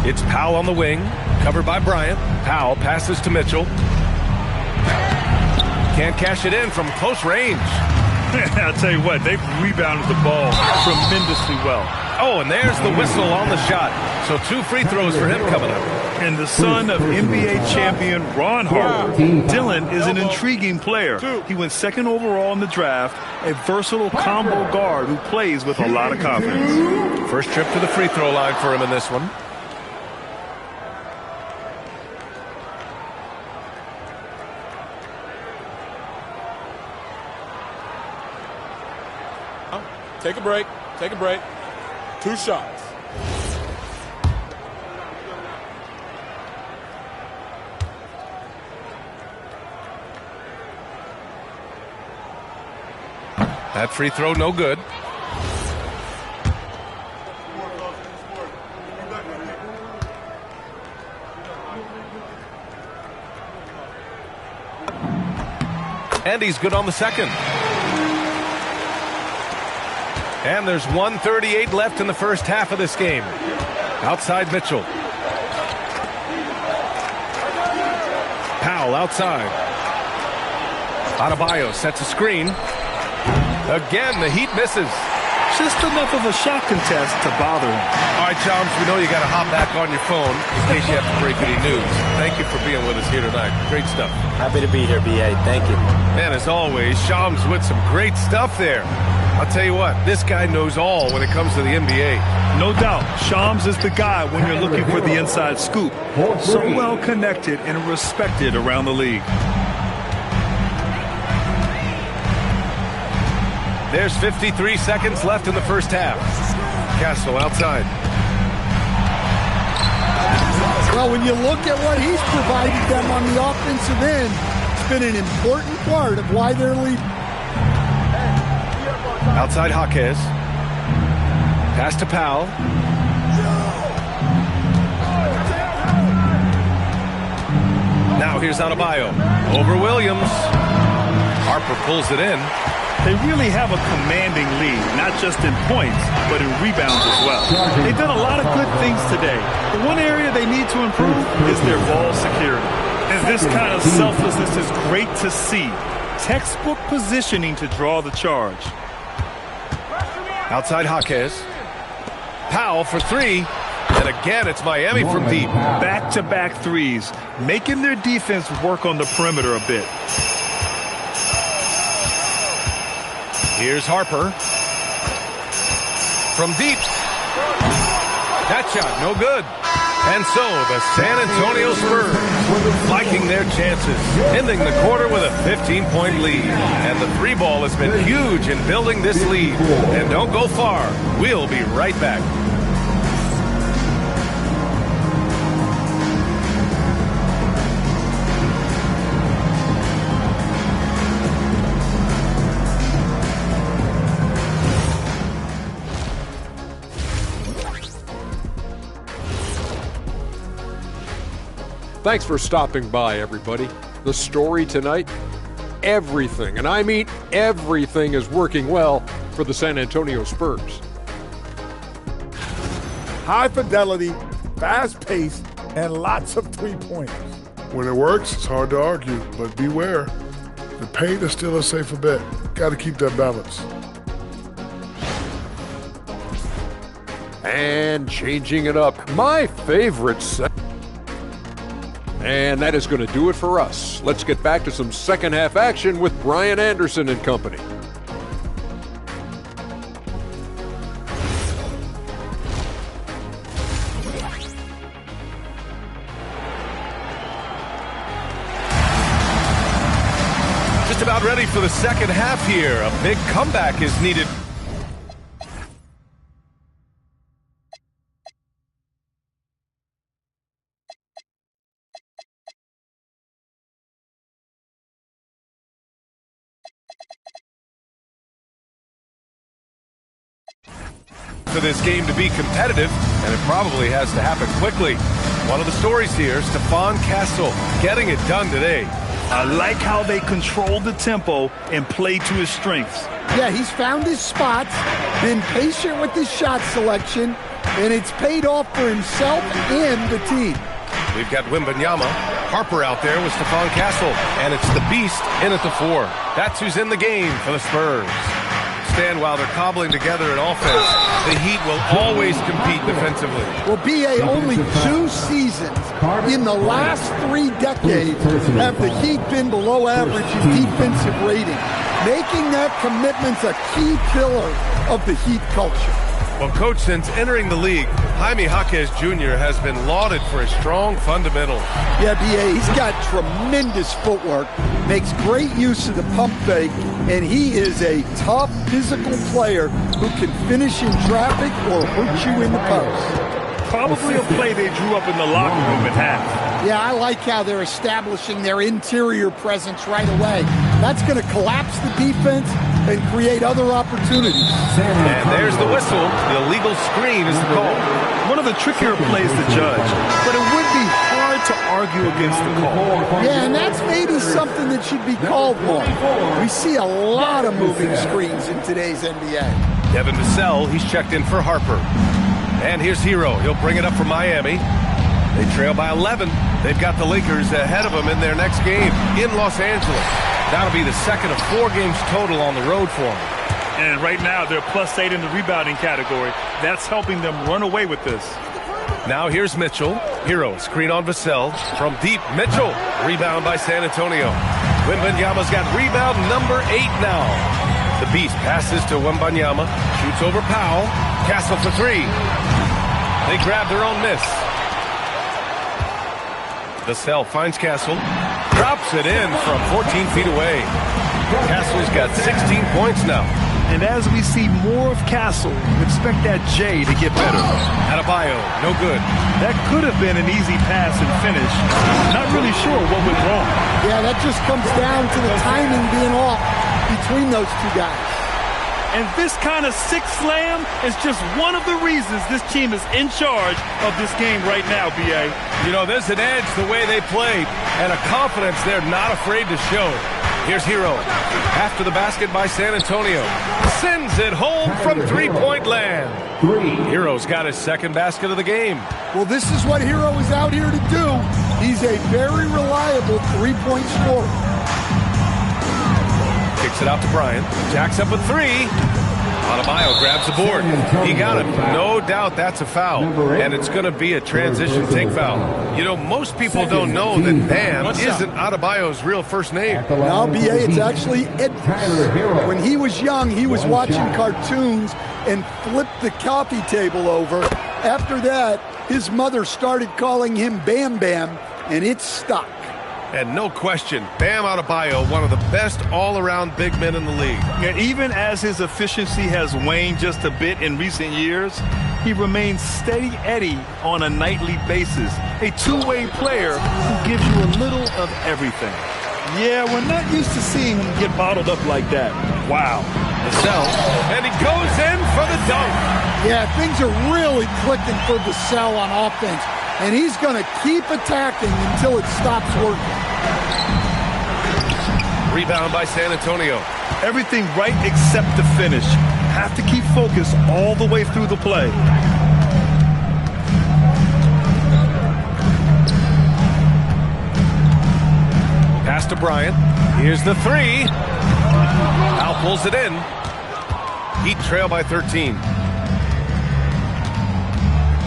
It's Powell on the wing, covered by Bryant. Powell passes to Mitchell. Can't cash it in from close range. I'll tell you what, they've rebounded the ball tremendously well. Oh, and there's the whistle on the shot. So 2 free throws for him coming up. And the son of NBA champion Ron Harper, Dylan is an intriguing player. He went 2nd overall in the draft, a versatile combo guard who plays with a lot of confidence. First trip to the free throw line for him in this one. Take a break. Take a break. 2 shots. That free throw, no good. And he's good on the second. And there's 1:38 left in the first half of this game. Outside Mitchell. Powell outside. Adebayo sets a screen. Again, the Heat misses. Just enough of a shot contest to bother him. All right, Chums, we know you got to hop back on your phone in case you have to break any news. Thank you for being with us here tonight. Great stuff. Happy to be here, B.A. Thank you. And as always, Shams with some great stuff there. I'll tell you what, this guy knows all when it comes to the NBA. No doubt, Shams is the guy when you're looking for the inside scoop. So well connected and respected around the league. There's 53 seconds left in the first half. Castle outside. Well, when you look at what he's provided them on the offensive end, it's been an important part of why they're leading. Outside Jaquez. Pass to Powell. Now here's Adebayo. Over Williams. Harper pulls it in. They really have a commanding lead, not just in points, but in rebounds as well. They've done a lot of good things today. The one area they need to improve is their ball security. And this kind of selflessness is great to see. Textbook positioning to draw the charge. Outside Jaquez. Powell for 3. And again, it's Miami from deep. Back-to-back threes, making their defense work on the perimeter a bit. Here's Harper. From deep. That shot, no good. And so the San Antonio Spurs liking their chances, ending the quarter with a 15-point lead. And the 3 ball has been huge in building this lead. And don't go far. We'll be right back. Thanks for stopping by, everybody. The story tonight, everything, and I mean everything, is working well for the San Antonio Spurs. High fidelity, fast pace, and lots of three-pointers. When it works, it's hard to argue, but beware. The paint is still a safer bet. Got to keep that balance. And changing it up, my favorite set. And that is going to do it for us. Let's get back to some second half action with Brian Anderson and company. Just about ready for the second half here. A big comeback is needed. For this game to be competitive, and it probably has to happen quickly. One of the stories here, Stephon Castle getting it done today. I like how they control the tempo and play to his strengths. Yeah, he's found his spots, been patient with his shot selection, and it's paid off for himself and the team. We've got Wembanyama. Harper out there with Stephon Castle. And it's the Beast in at the 4. That's who's in the game for the Spurs. Stand while they're cobbling together an offense. The Heat will always compete defensively. Well, B.A., only 2 seasons in the last 3 decades have the Heat been below average in defensive rating, making that commitment's a key pillar of the Heat culture. Well, Coach, since entering the league, Jaime Jaquez Jr. has been lauded for his strong fundamentals. Yeah, B.A., he's got tremendous footwork, makes great use of the pump fake, and he is a tough physical player who can finish in traffic or hurt you in the post. Probably a play they drew up in the locker room at half. Yeah, I like how they're establishing their interior presence right away. That's going to collapse the defense and create other opportunities. And there's the whistle. The illegal screen is the call. One of the trickier plays to judge, but it would be hard to argue against the call. Yeah, and that's maybe something that should be called more. We see a lot of moving screens in today's NBA. Devin Vassell, he's checked in for Harper. And here's Hero. He'll bring it up for Miami. They trail by 11. They've got the Lakers ahead of them in their next game in Los Angeles. That'll be the second of 4 games total on the road for them. And right now, they're +8 in the rebounding category. That's helping them run away with this. Now here's Mitchell. Hero, screen on Vassell. From deep, Mitchell. Rebound by San Antonio. Wembanyama's got rebound number 8 now. The Beast passes to Wembanyama. Shoots over Powell. Castle for 3. They grab their own miss. Vassell finds Castle. Drops it in from 14 feet away. Castle's got 16 points now. And as we see more of Castle, expect that J to get better. Adebayo, no good. That could have been an easy pass and finish. Not really sure what went wrong. Yeah, that just comes down to the timing being off between those 2 guys. And this kind of sick slam is just one of the reasons this team is in charge of this game right now, B.A. You know, there's an edge the way they played and a confidence they're not afraid to show. Here's Hero. After the basket by San Antonio. Sends it home from 3-point land. Hero's got his second basket of the game. Well, this is what Hero is out here to do. He's a very reliable 3-point scorer. Kicks it out to Bryant. Jacks up with 3. Adebayo grabs the board. He got it. No doubt that's a foul. And it's going to be a transition take foul. You know, most people don't know that Bam isn't Adebayo's real first name. Now, B.A., it's actually Edwards. When he was young, he was watching cartoons and flipped the coffee table over. After that, his mother started calling him Bam Bam, and it stuck. And no question, Bam Adebayo, one of the best all-around big men in the league. And even as his efficiency has waned just a bit in recent years, he remains steady Eddie on a nightly basis. A two-way player who gives you a little of everything. Yeah, we're not used to seeing him get bottled up like that. Wow. Vassell, and he goes in for the dunk. Yeah, things are really clicking for Vassell on offense. And he's going to keep attacking until it stops working. Rebound by San Antonio. Everything right except the finish. Have to keep focused all the way through the play. Pass to Bryant. Here's the 3. Al pulls it in. Heat trail by 13.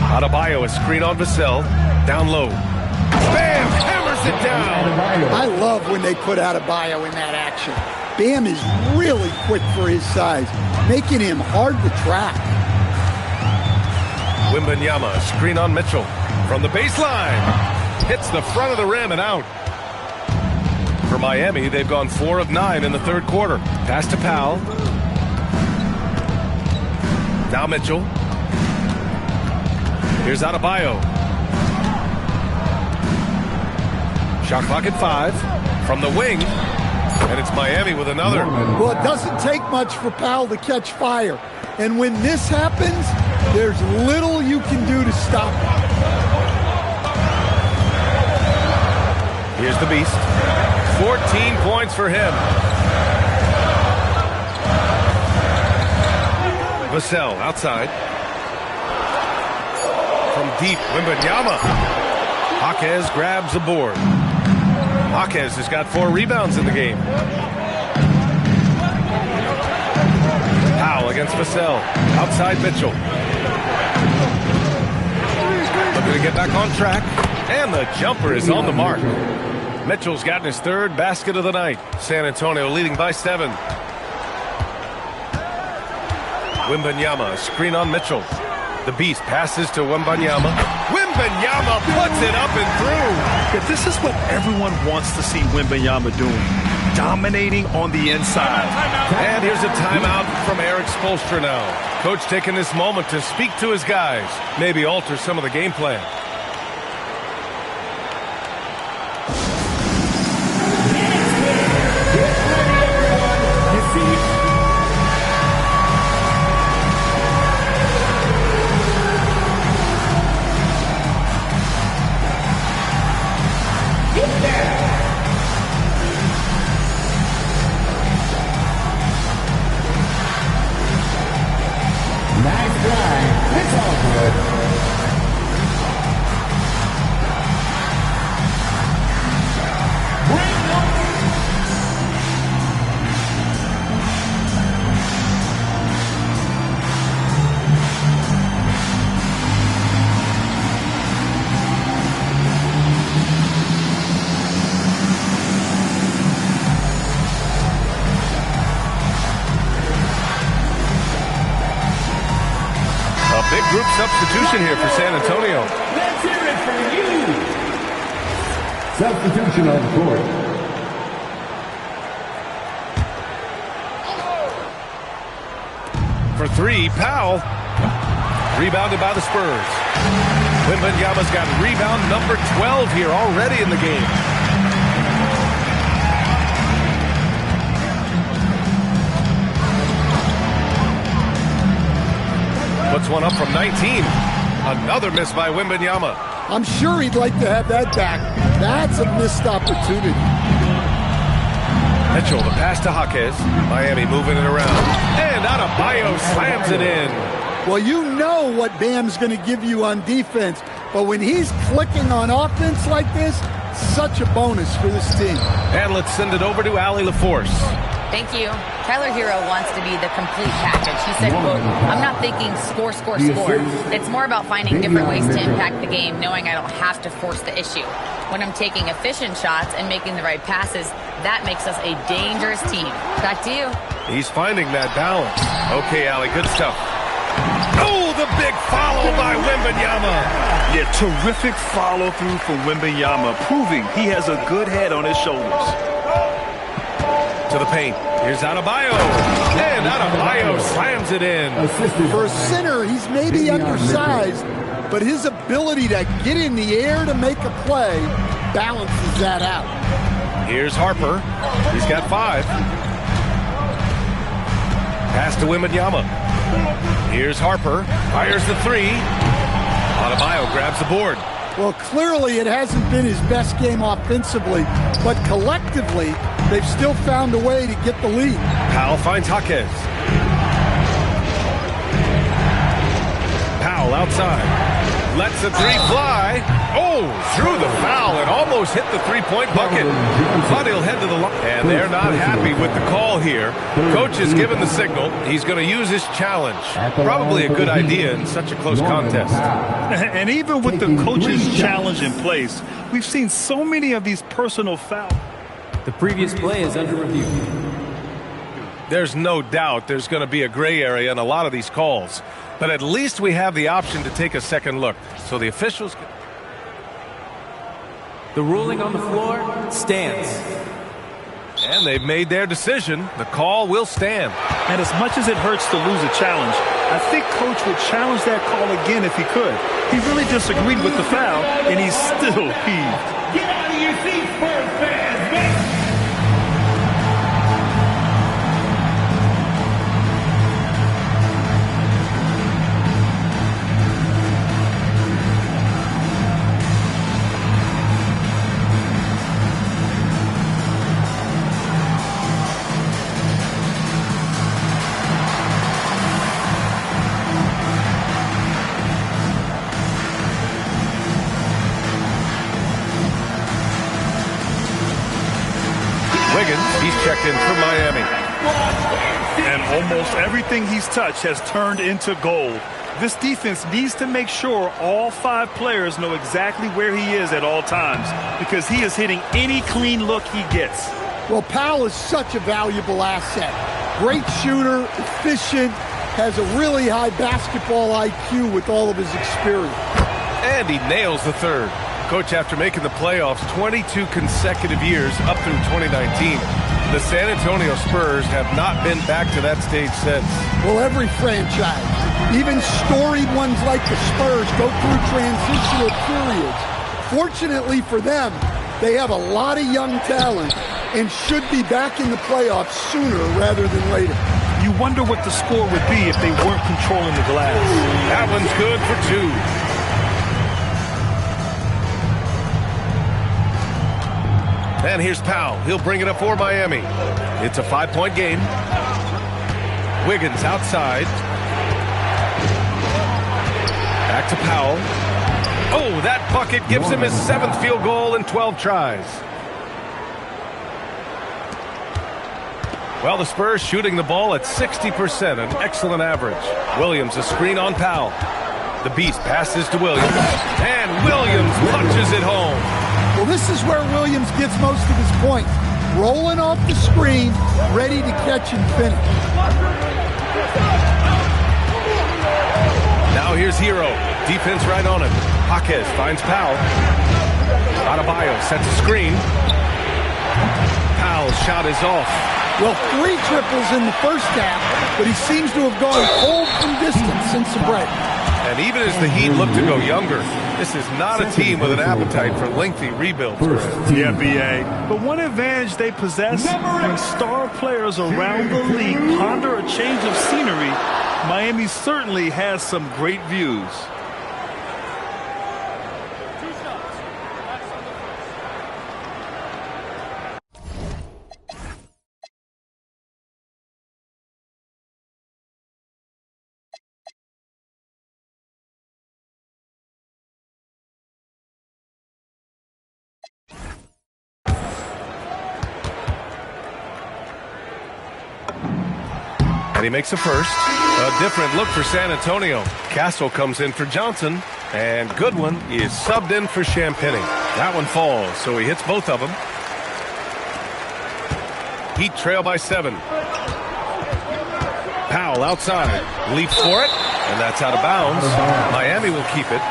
Adebayo, a screen on Vassell. Down low. Bam! Hammers it down. I love when they put Adebayo in that action. Bam is really quick for his size, making him hard to track. Wembanyama, screen on Mitchell. From the baseline. Hits the front of the rim and out. For Miami, they've gone 4 of 9 in the third quarter. Pass to Powell. Now Mitchell. Here's Adebayo. Shot clock at 5. From the wing. And it's Miami with another. Well, it doesn't take much for Powell to catch fire. And when this happens, there's little you can do to stop it. Here's the Beast. 14 points for him. Vassell outside. From deep, Wembanyama. Jaquez grabs the board. Jaquez has got 4 rebounds in the game. Powell against Vassell. Outside Mitchell. Looking to get back on track. And the jumper is on the mark. Mitchell's gotten his 3rd basket of the night. San Antonio leading by 7. Wembanyama, screen on Mitchell. The Beast passes to Wembanyama. Wembanyama puts it up and through. Yeah, this is what everyone wants to see Wembanyama doing. Dominating on the inside. And here's a timeout from Eric Spoelstra now. Coach taking this moment to speak to his guys. Maybe alter some of the game plan. Big group substitution here for San Antonio. Let's hear it for you. Substitution on the court. For 3, Powell. Rebounded by the Spurs. Wembanyama's got rebound number 12 here already in the game. Puts one up from 19. Another miss by Wembanyama. I'm sure he'd like to have that back. That's a missed opportunity. Mitchell, the pass to Jaquez. Miami moving it around. And Adebayo slams it in. Well, you know what Bam's going to give you on defense, but when he's clicking on offense like this, such a bonus for this team. And let's send it over to Allie LaForce. Thank you. Tyler Hero wants to be the complete package. He said, quote, I'm not thinking score, score, score. It's more about finding different ways to impact the game, knowing I don't have to force the issue. When I'm taking efficient shots and making the right passes, that makes us a dangerous team. Back to you. He's finding that balance. Okay, Allie, good stuff. Oh, the big follow by Wembanyama. Yeah, terrific follow-through from Wembanyama, proving he has a good head on his shoulders. To the paint. Here's Adebayo. And Adebayo slams it in. For a center, he's maybe undersized, but his ability to get in the air to make a play balances that out. Here's Harper. He's got 5. Pass to Wembanyama. Here's Harper. Fires the 3. Adebayo grabs the board. Well, clearly it hasn't been his best game offensively, but collectively, they've still found a way to get the lead. Powell finds Jaquez. Powell outside. Lets the 3 fly. Oh, through the foul and almost hit the 3-point bucket. But he'll head to the line. And they're not happy with the call here. Coach has given the signal. He's going to use his challenge. Probably a good idea in such a close contest. And even with the coach's challenge in place, we've seen so many of these personal fouls. The previous play is under review. There's no doubt there's going to be a gray area in a lot of these calls. But at least we have the option to take a second look. So the officials can... The ruling on the floor stands. And they've made their decision. The call will stand. And as much as it hurts to lose a challenge, I think Coach would challenge that call again if he could. He really disagreed with the foul, and he's still heaved. Get out of your seats, Spurs fans, man! Wiggins. He's checked in for Miami. And almost everything he's touched has turned into gold. This defense needs to make sure all 5 players know exactly where he is at all times, because he is hitting any clean look he gets. Well, Powell is such a valuable asset. Great shooter, efficient, has a really high basketball IQ with all of his experience. And he nails the third. Coach, after making the playoffs 22 consecutive years up through 2019, the San Antonio Spurs have not been back to that stage since. Well, every franchise, even storied ones like the Spurs, go through transitional periods. Fortunately for them, they have a lot of young talent and should be back in the playoffs sooner rather than later. You wonder what the score would be if they weren't controlling the glass. That one's good for 2. And here's Powell. He'll bring it up for Miami. It's a 5-point game. Wiggins outside. Back to Powell. Oh, that bucket gives him his 7th field goal in 12 tries. Well, the Spurs shooting the ball at 60%, an excellent average. Williams, a screen on Powell. The Beast passes to Williams. And Williams punches it home. Well, this is where Williams gets most of his points. Rolling off the screen, ready to catch and finish. Now here's Hero. Defense right on him. Jaquez finds Powell. Adebayo sets a screen. Powell's shot is off. Well, 3 triples in the first half, but he seems to have gone cold from distance since the break. And even as the Heat look to go younger, this is not a team with an appetite for lengthy rebuilds. Yeah, B.A. But one advantage they possess, when star players around the league ponder a change of scenery, Miami certainly has some great views. And he makes a first. A different look for San Antonio. Castle comes in for Johnson, and Goodwin is subbed in for Champagny. That one falls, so he hits both of them. Heat trail by 7. Powell outside, leaps for it, and that's out of bounds. Miami will keep it.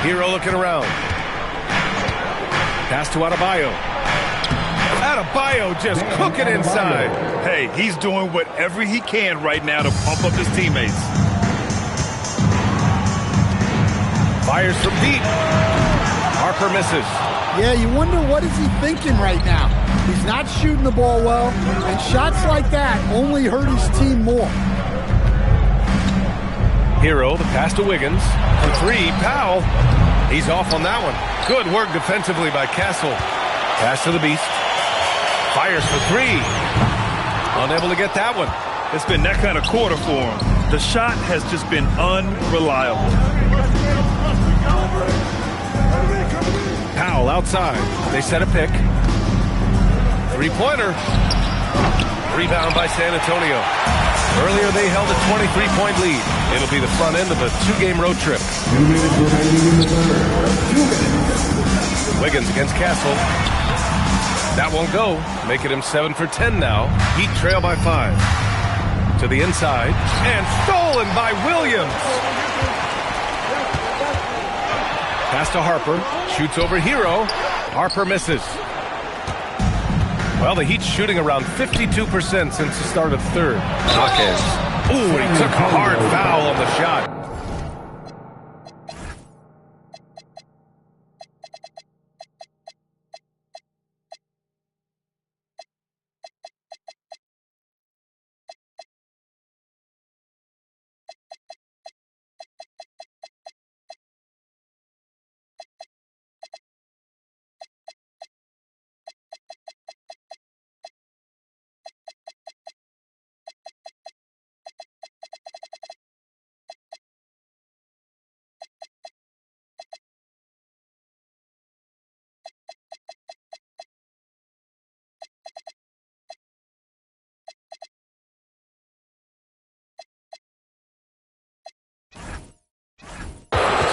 Hero looking around. Pass to Adebayo. Adebayo just cooking inside. Hey, he's doing whatever he can right now to pump up his teammates. Fires from deep. Harper misses. Yeah, you wonder what is he thinking right now. He's not shooting the ball well, and shots like that only hurt his team more. Hero, the pass to Wiggins. For 3, Powell. He's off on that one. Good work defensively by Castle. Pass to the Beast. Fires for 3. Unable to get that one. It's been that kind of quarter for him. The shot has just been unreliable. Powell outside. They set a pick. 3-pointer. Rebound by San Antonio. Earlier they held a 23-point lead. It'll be the front end of a 2-game road trip. Wiggins against Castle. That won't go. Making him 7 for 10 now. Heat trail by 5. To the inside. And stolen by Williams. Pass to Harper. Shoots over Hero. Harper misses. Well, the Heat's shooting around 52% since the start of third. Jaquez. Ooh, he took a hard foul on the shot.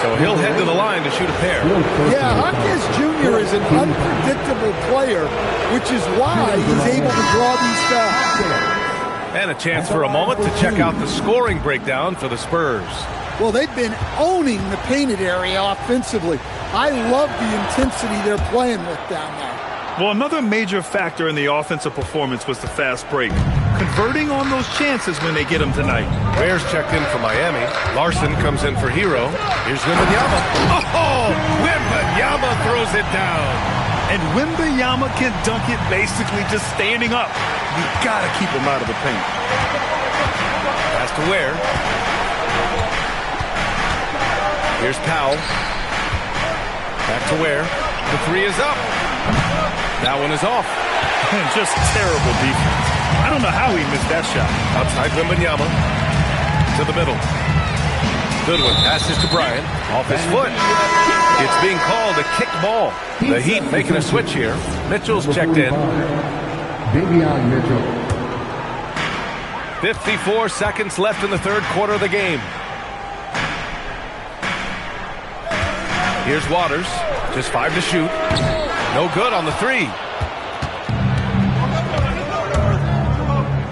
So he'll head to the line to shoot a pair. Yeah, Hawkins Jr. is an unpredictable player, which is why he's able to draw these fouls. And a chance for a moment to check out the scoring breakdown for the Spurs. Well, they've been owning the painted area offensively. I love the intensity they're playing with down there. Well, another major factor in the offensive performance was the fast break. Converting on those chances when they get them tonight. Bears checked in for Miami. Larson comes in for Hero. Here's Wembanyama. Oh, Wembanyama throws it down. And Wembanyama can dunk it basically just standing up. You gotta keep him out of the paint. Pass to Ware. Here's Powell. Back to Ware. The three is up. That one is off. Just terrible defense. I don't know how he missed that shot. Outside Wembanyama. To the middle. Goodwin passes to Bryant. Off his foot. It's being called a kick ball. The Heat making a switch here. Mitchell's checked in. Davion Mitchell. 54 seconds left in the third quarter of the game. Here's Waters. Just 5 to shoot. No good on the three.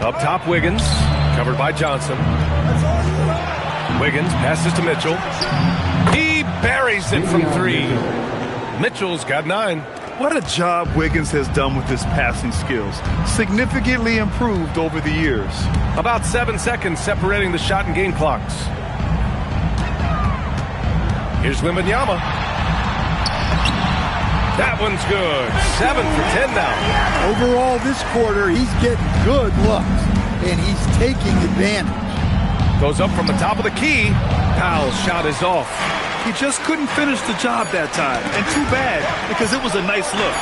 Up top, Wiggins. Covered by Johnson. Wiggins passes to Mitchell. He buries it from three. Mitchell's got 9. What a job Wiggins has done with his passing skills. Significantly improved over the years. About 7 seconds separating the shot and game clocks. Here's Wembanyama. That one's good. 7 for 10 now. Overall, this quarter, he's getting good looks, and he's taking advantage. Goes up from the top of the key. Powell's shot is off. He just couldn't finish the job that time. And too bad, because it was a nice look.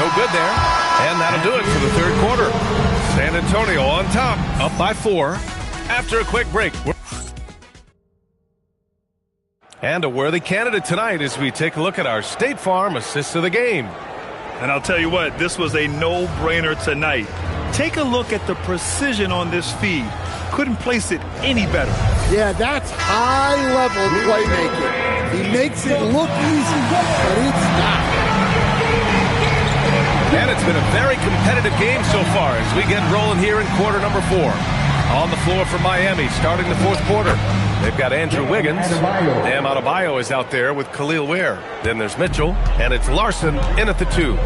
No good there. And that'll do it for the third quarter. San Antonio on top, up by 4. After a quick break. And a worthy candidate tonight as we take a look at our State Farm assist of the game. And I'll tell you what, this was a no-brainer tonight. Take a look at the precision on this feed. Couldn't place it any better. Yeah, that's high-level playmaking. He makes it look easy, but it's not. And it's been a very competitive game so far as we get rolling here in quarter number 4. On the floor for Miami starting the fourth quarter. They've got Andrew Wiggins. Bam Adebayo is out there with Khalil Ware. Then there's Mitchell, and it's Larson in at the 2.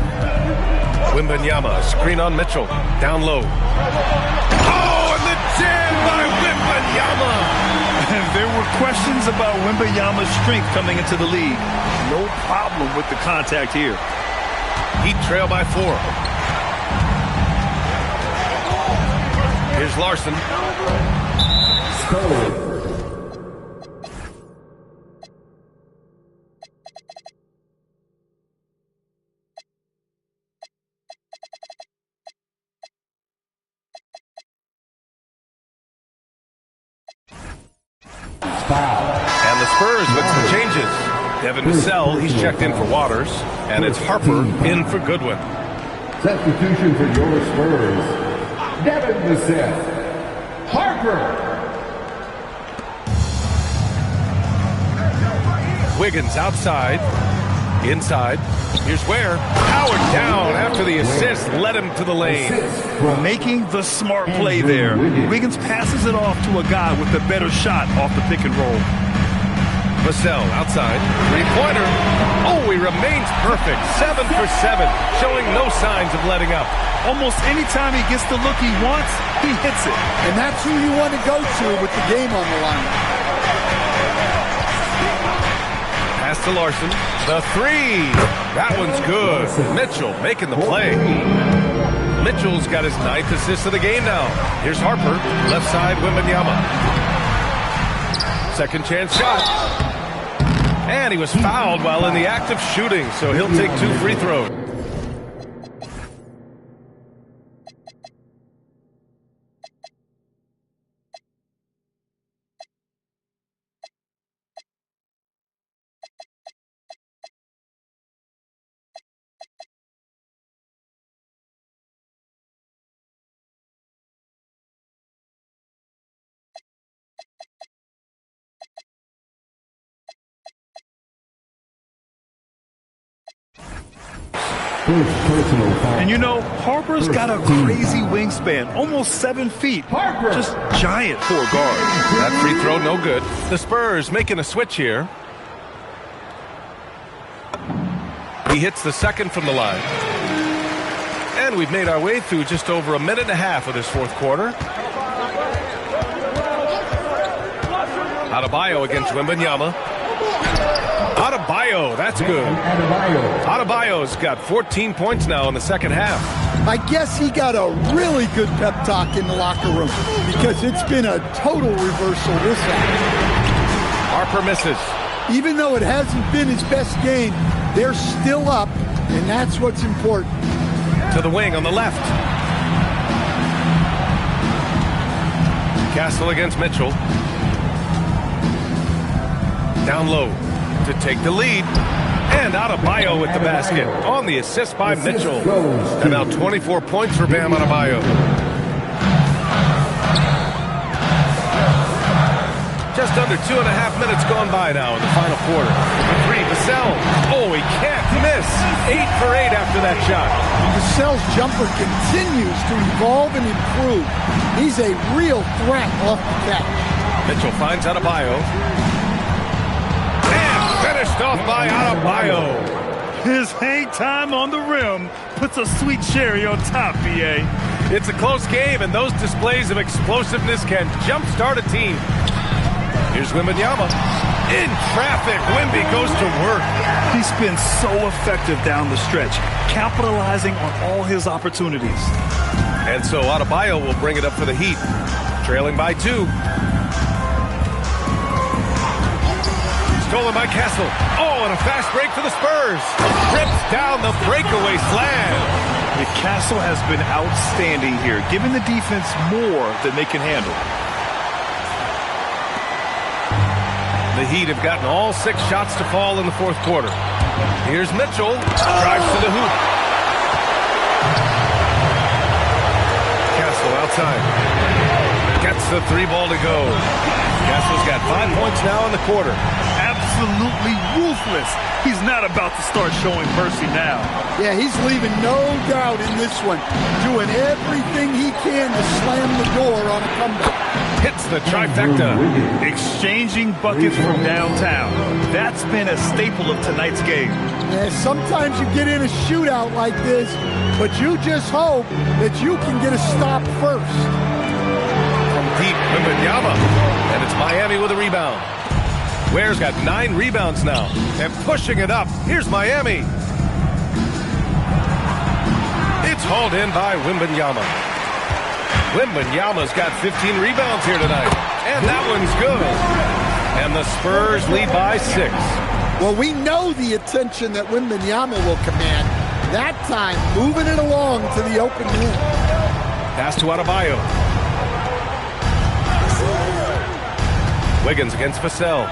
Wembanyama, screen on Mitchell. Down low. Oh, and the jam by Wembanyama! And there were questions about Wembanyama's strength coming into the league. No problem with the contact here. Heat trail by 4. Here's Larson. And the Spurs with some changes. Devin Vassell, he's checked in for Waters. And it's Harper in for Goodwin. Substitution for your Spurs. Devin Vassell. Harper. Wiggins outside. Inside. Here's Ware. Howard down after the assist led him to the lane. Making the smart play there. Wiggins passes it off to a guy with a better shot off the pick and roll. Vassell outside. Three-pointer. Oh, he remains perfect. 7 for 7. Showing no signs of letting up. Almost any time he gets the look he wants, he hits it. And that's who you want to go to with the game on the line. Pass to Larson. The 3. That one's good. Mitchell making the play. Mitchell's got his 9th assist of the game now. Here's Harper. Left side, Wembanyama. Second chance shot. And he was fouled while in the act of shooting, so he'll take 2 free throws. And you know, Harper's got a crazy wingspan, almost 7 feet. Just giant for a guard. That free throw, no good. The Spurs making a switch here. He hits the second from the line. And we've made our way through just over a minute and a half of this fourth quarter. Adebayo against Wembanyama. Adebayo, that's good. Adebayo's got 14 points now in the second half. I guess he got a really good pep talk in the locker room because it's been a total reversal this half. Harper misses. Even though it hasn't been his best game, they're still up, and that's what's important. To the wing on the left. Castle against Mitchell. Down low to take the lead. And Adebayo with the basket on the assist by Mitchell. And now 24 points for Bam Adebayo. Just under 2.5 minutes gone by now in the final quarter. The three, Vassell. Oh, he can't miss. 8 for 8 after that shot. Vassell's jumper continues to evolve and improve. He's a real threat off the catch. Mitchell finds Adebayo. Finished off by Adebayo. His hang time on the rim puts a sweet cherry on top, BA. It's a close game, and those displays of explosiveness can jumpstart a team. Here's Wembanyama. In traffic, Wemby goes to work. He's been so effective down the stretch, capitalizing on all his opportunities. And so Adebayo will bring it up for the Heat, trailing by 2. Stolen by Castle. Oh, and a fast break for the Spurs. Rips down the breakaway slam. The Castle has been outstanding here, giving the defense more than they can handle. The Heat have gotten all 6 shots to fall in the fourth quarter. Here's Mitchell. Drives to the hoop. Castle outside. Gets the 3 ball to go. Castle's got 5 points now in the quarter. Absolutely ruthless. He's not about to start showing mercy now. Yeah, he's leaving no doubt in this one. Doing everything he can to slam the door on a comeback. Hits the trifecta. Exchanging buckets from downtown. That's been a staple of tonight's game. Yeah, sometimes you get in a shootout like this, but you just hope that you can get a stop first. From deep, Wembanyama. And it's Miami with a rebound. Ware's got 9 rebounds now. And pushing it up. Here's Miami. It's hauled in by Wembanyama. Wembanyama's got 15 rebounds here tonight. And that one's good. And the Spurs lead by 6. Well, we know the attention that Wembanyama will command. That time, moving it along to the open end. Pass to Adebayo. Wiggins against Vassell.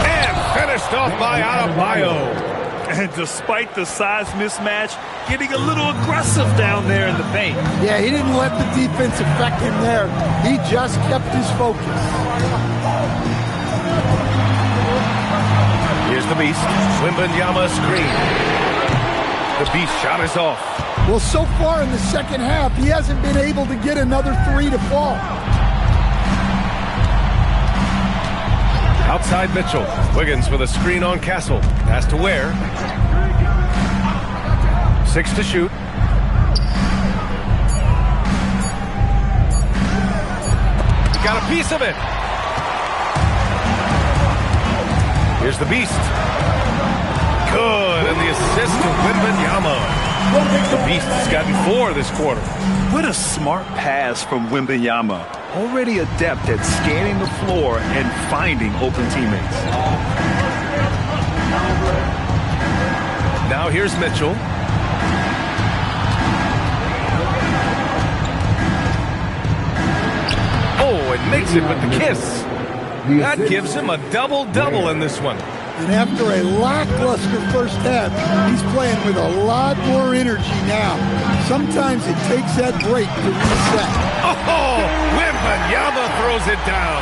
And finished off by Adebayo. And despite the size mismatch, getting a little aggressive down there in the paint. Yeah, he didn't let the defense affect him there. He just kept his focus. Here's the Beast. Wembanyama screen. The Beast shot is off. Well, so far in the second half, he hasn't been able to get another 3 to fall. Outside Mitchell. Wiggins with a screen on Castle. Pass to Ware. 6 to shoot. Got a piece of it. Here's the Beast. Good. And the assist to Wembanyama. The Beast has gotten 4 this quarter. What a smart pass from Wembanyama. Already adept at scanning the floor and finding open teammates. Now here's Mitchell. Oh, and makes it with the kiss. That gives him a double-double in this one. And after a lackluster first half, he's playing with a lot more energy now. Sometimes it takes that break to reset. Oh, Wembanyama throws it down.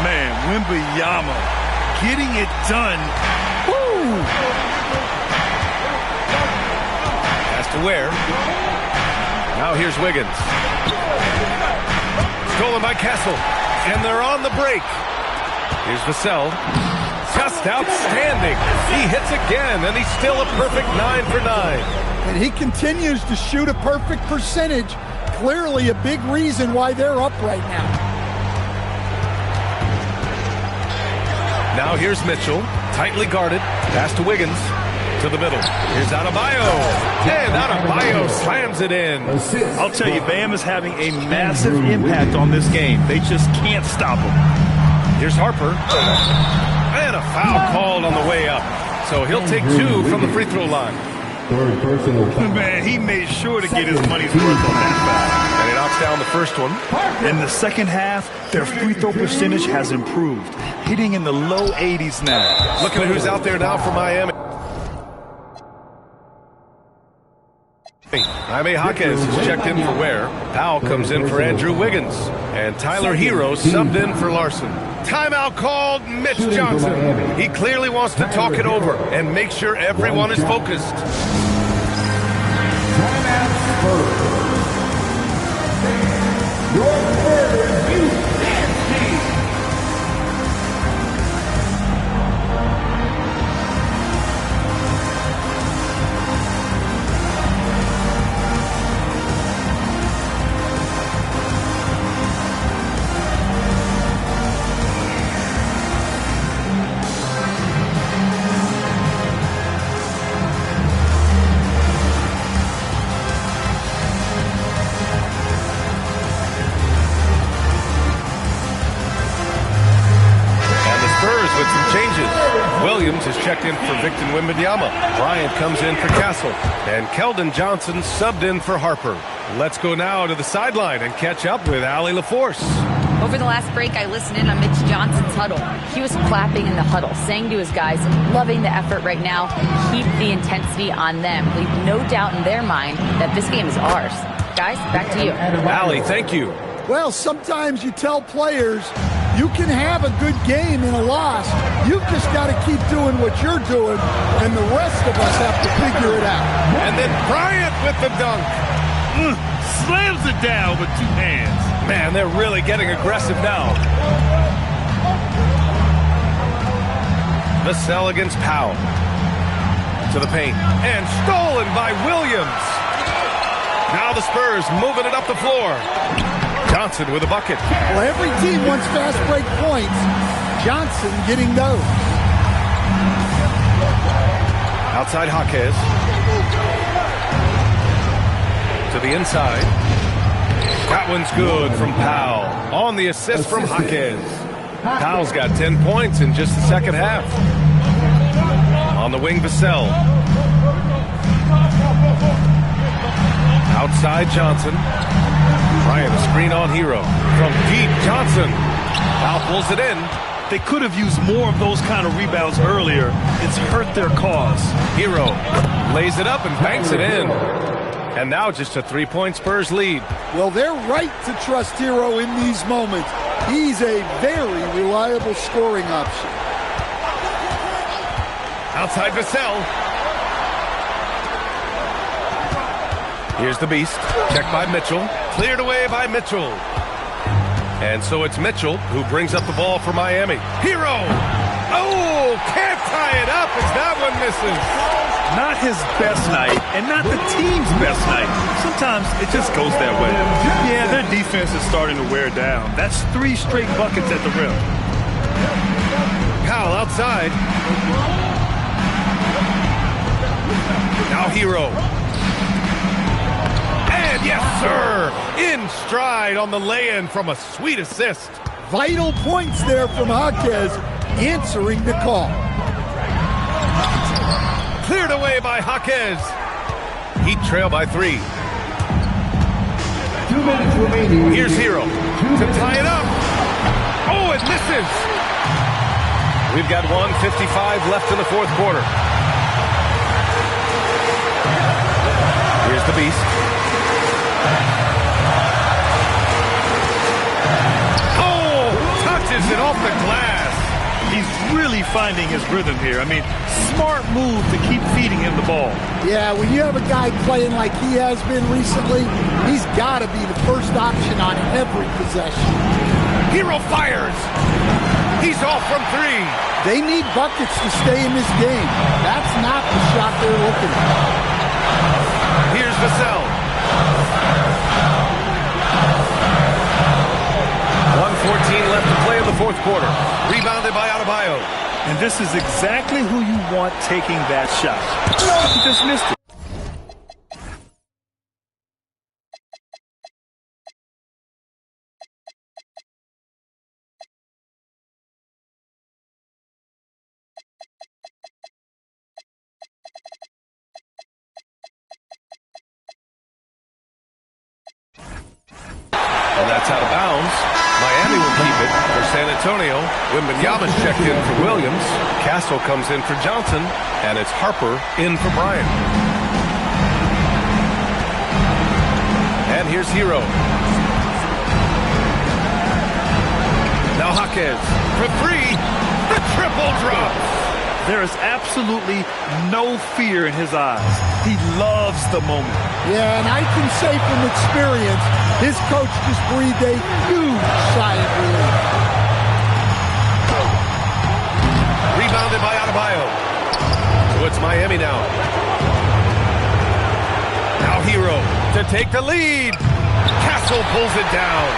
Man, Wembanyama getting it done. Woo! Pass to Ware. Now here's Wiggins. Stolen by Castle. And they're on the break. Here's Vassell. Just outstanding. He hits again, and he's still a perfect 9 for 9. And he continues to shoot a perfect percentage. Clearly a big reason why they're up right now. Now here's Mitchell. Tightly guarded. Pass to Wiggins. To the middle. Here's Adebayo. And Adebayo slams it in. I'll tell you, Bam is having a massive impact on this game. They just can't stop him. Here's Harper. And a foul called on the way up. So he'll take 2 from the free throw line. Man, he made sure to get his money's worth on that foul. And he knocks down the first one. In the second half, their free throw percentage has improved, hitting in the low 80s now. Look at who's out there now for Miami. Jaime Jaquez is checked in for Ware. Powell comes in for Andrew Wiggins. And Tyler Hero subbed in for Larson. Timeout called, Mitch Johnson. He clearly wants to talk it over and make sure everyone is focused. Timeout Spurs. Your Spurs, you dance team. With some changes. Williams is checked in for Victor Wembanyama. Bryant comes in for Castle. And Keldon Johnson subbed in for Harper. Let's go now to the sideline and catch up with Allie LaForce. Over the last break, I listened in on Mitch Johnson's huddle. He was clapping in the huddle, saying to his guys, loving the effort right now. Keep the intensity on them. Leave no doubt in their mind that this game is ours. Guys, back to you. Allie, thank you. Well, sometimes you tell players you can have a good game in a loss. You've just got to keep doing what you're doing, and the rest of us have to figure it out. And then Bryant with the dunk. Slams it down with 2 hands. Man, they're really getting aggressive now. Vassell against Powell. To the paint. And stolen by Williams. Now the Spurs moving it up the floor. Johnson with a bucket. Well, every team wants fast break points. Johnson getting those. Outside Jaquez. To the inside. That one's good from Powell. On the assist from Jaquez. Powell's got 10 points in just the second half. On the wing, Vassell. Outside Johnson. Bryant, a screen on Hero. From deep, Johnson. Powell pulls it in. They could have used more of those kind of rebounds earlier. It's hurt their cause. Hero lays it up and banks it in. And now just a 3-point Spurs lead. Well, they're right to trust Hero in these moments. He's a very reliable scoring option. Outside Vassell. Here's the Beast. Checked by Mitchell. Cleared away by Mitchell. And so it's Mitchell who brings up the ball for Miami. Hero! Oh, can't tie it up as that one misses. Not his best night, and not the team's best night. Sometimes it just goes that way. Yeah, their defense is starting to wear down. That's 3 straight buckets at the rim. Powell outside. Now Hero. And yes, sir! In stride on the lay-in from a sweet assist. Vital points there from Jaquez, answering the call. Cleared away by Jaquez. Heat trail by 3. 2 minutes remaining. Here's Hero to tie it up. Oh, it misses. We've got 1:55 left in the fourth quarter. Here's the Beast. He's really finding his rhythm here. I mean, smart move to keep feeding him the ball. Yeah, when you have a guy playing like he has been recently, he's got to be the first option on every possession. Hero fires. He's off from three. They need buckets to stay in this game. That's not the shot they're looking for. Here's Vassell. 1:14 left to play in the fourth quarter. Rebounded by Adebayo. And this is exactly who you want taking that shot. He just missed it. And that's out of bounds. Miami will keep it for San Antonio. Wembanyama's checked in for Williams. Castle comes in for Johnson. And it's Harper in for Bryant. And here's Hero. Now Jaquez for three. The triple drop. There is absolutely no fear in his eyes. He loves the moment. Yeah, and I can say from experience, his coach just breathed a huge sigh of relief. Rebounded by Adebayo. So it's Miami now. Now Hero to take the lead. Castle pulls it down.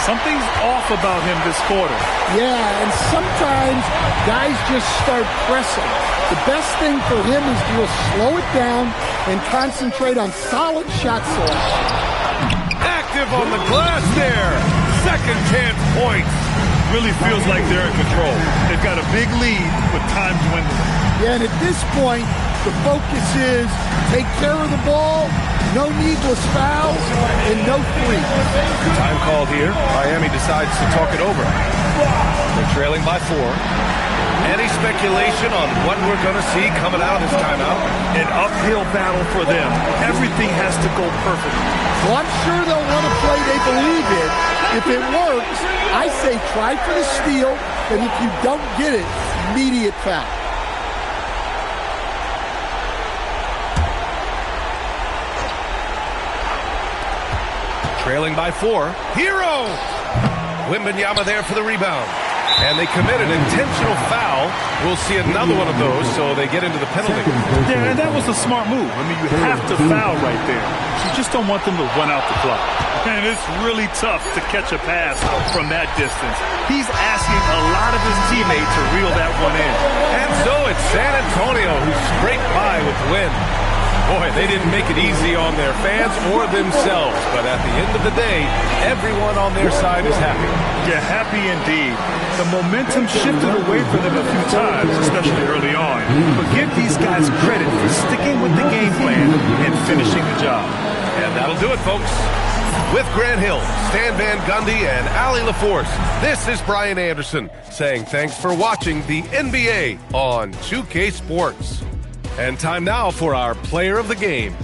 Something's off about him this quarter. Yeah, and sometimes guys just start pressing. The best thing for him is to just slow it down and concentrate on solid shot selection. Active on the glass there. Second chance points. Really feels like they're in control. They've got a big lead with time dwindling. Yeah, and at this point, the focus is take care of the ball, no needless fouls, and no threes. Time called here. Miami decides to talk it over. They're trailing by 4. Any speculation on what we're going to see coming out of this timeout? An uphill battle for them. Everything has to go perfectly. Well, I'm sure they'll want to play they believe in. If it works, I say try for the steal, and if you don't get it, immediate foul. Trailing by 4. Hero! Wembanyama there for the rebound. And they commit an intentional foul. We'll see another one of those, so they get into the penalty. Yeah, and that was a smart move. I mean, you have to foul right there. You just don't want them to run out the clock. And it's really tough to catch a pass from that distance. He's asking a lot of his teammates to reel that one in. And so it's San Antonio who scraped by with the win. Boy, they didn't make it easy on their fans or themselves, but at the end of the day, everyone on their side is happy. Yeah, happy indeed. The momentum shifted away from them a few times, especially early on. But give these guys credit for sticking with the game plan and finishing the job. And that'll do it, folks. With Grant Hill, Stan Van Gundy, and Allie LaForce, this is Brian Anderson saying thanks for watching the NBA on 2K Sports. And time now for our player of the game.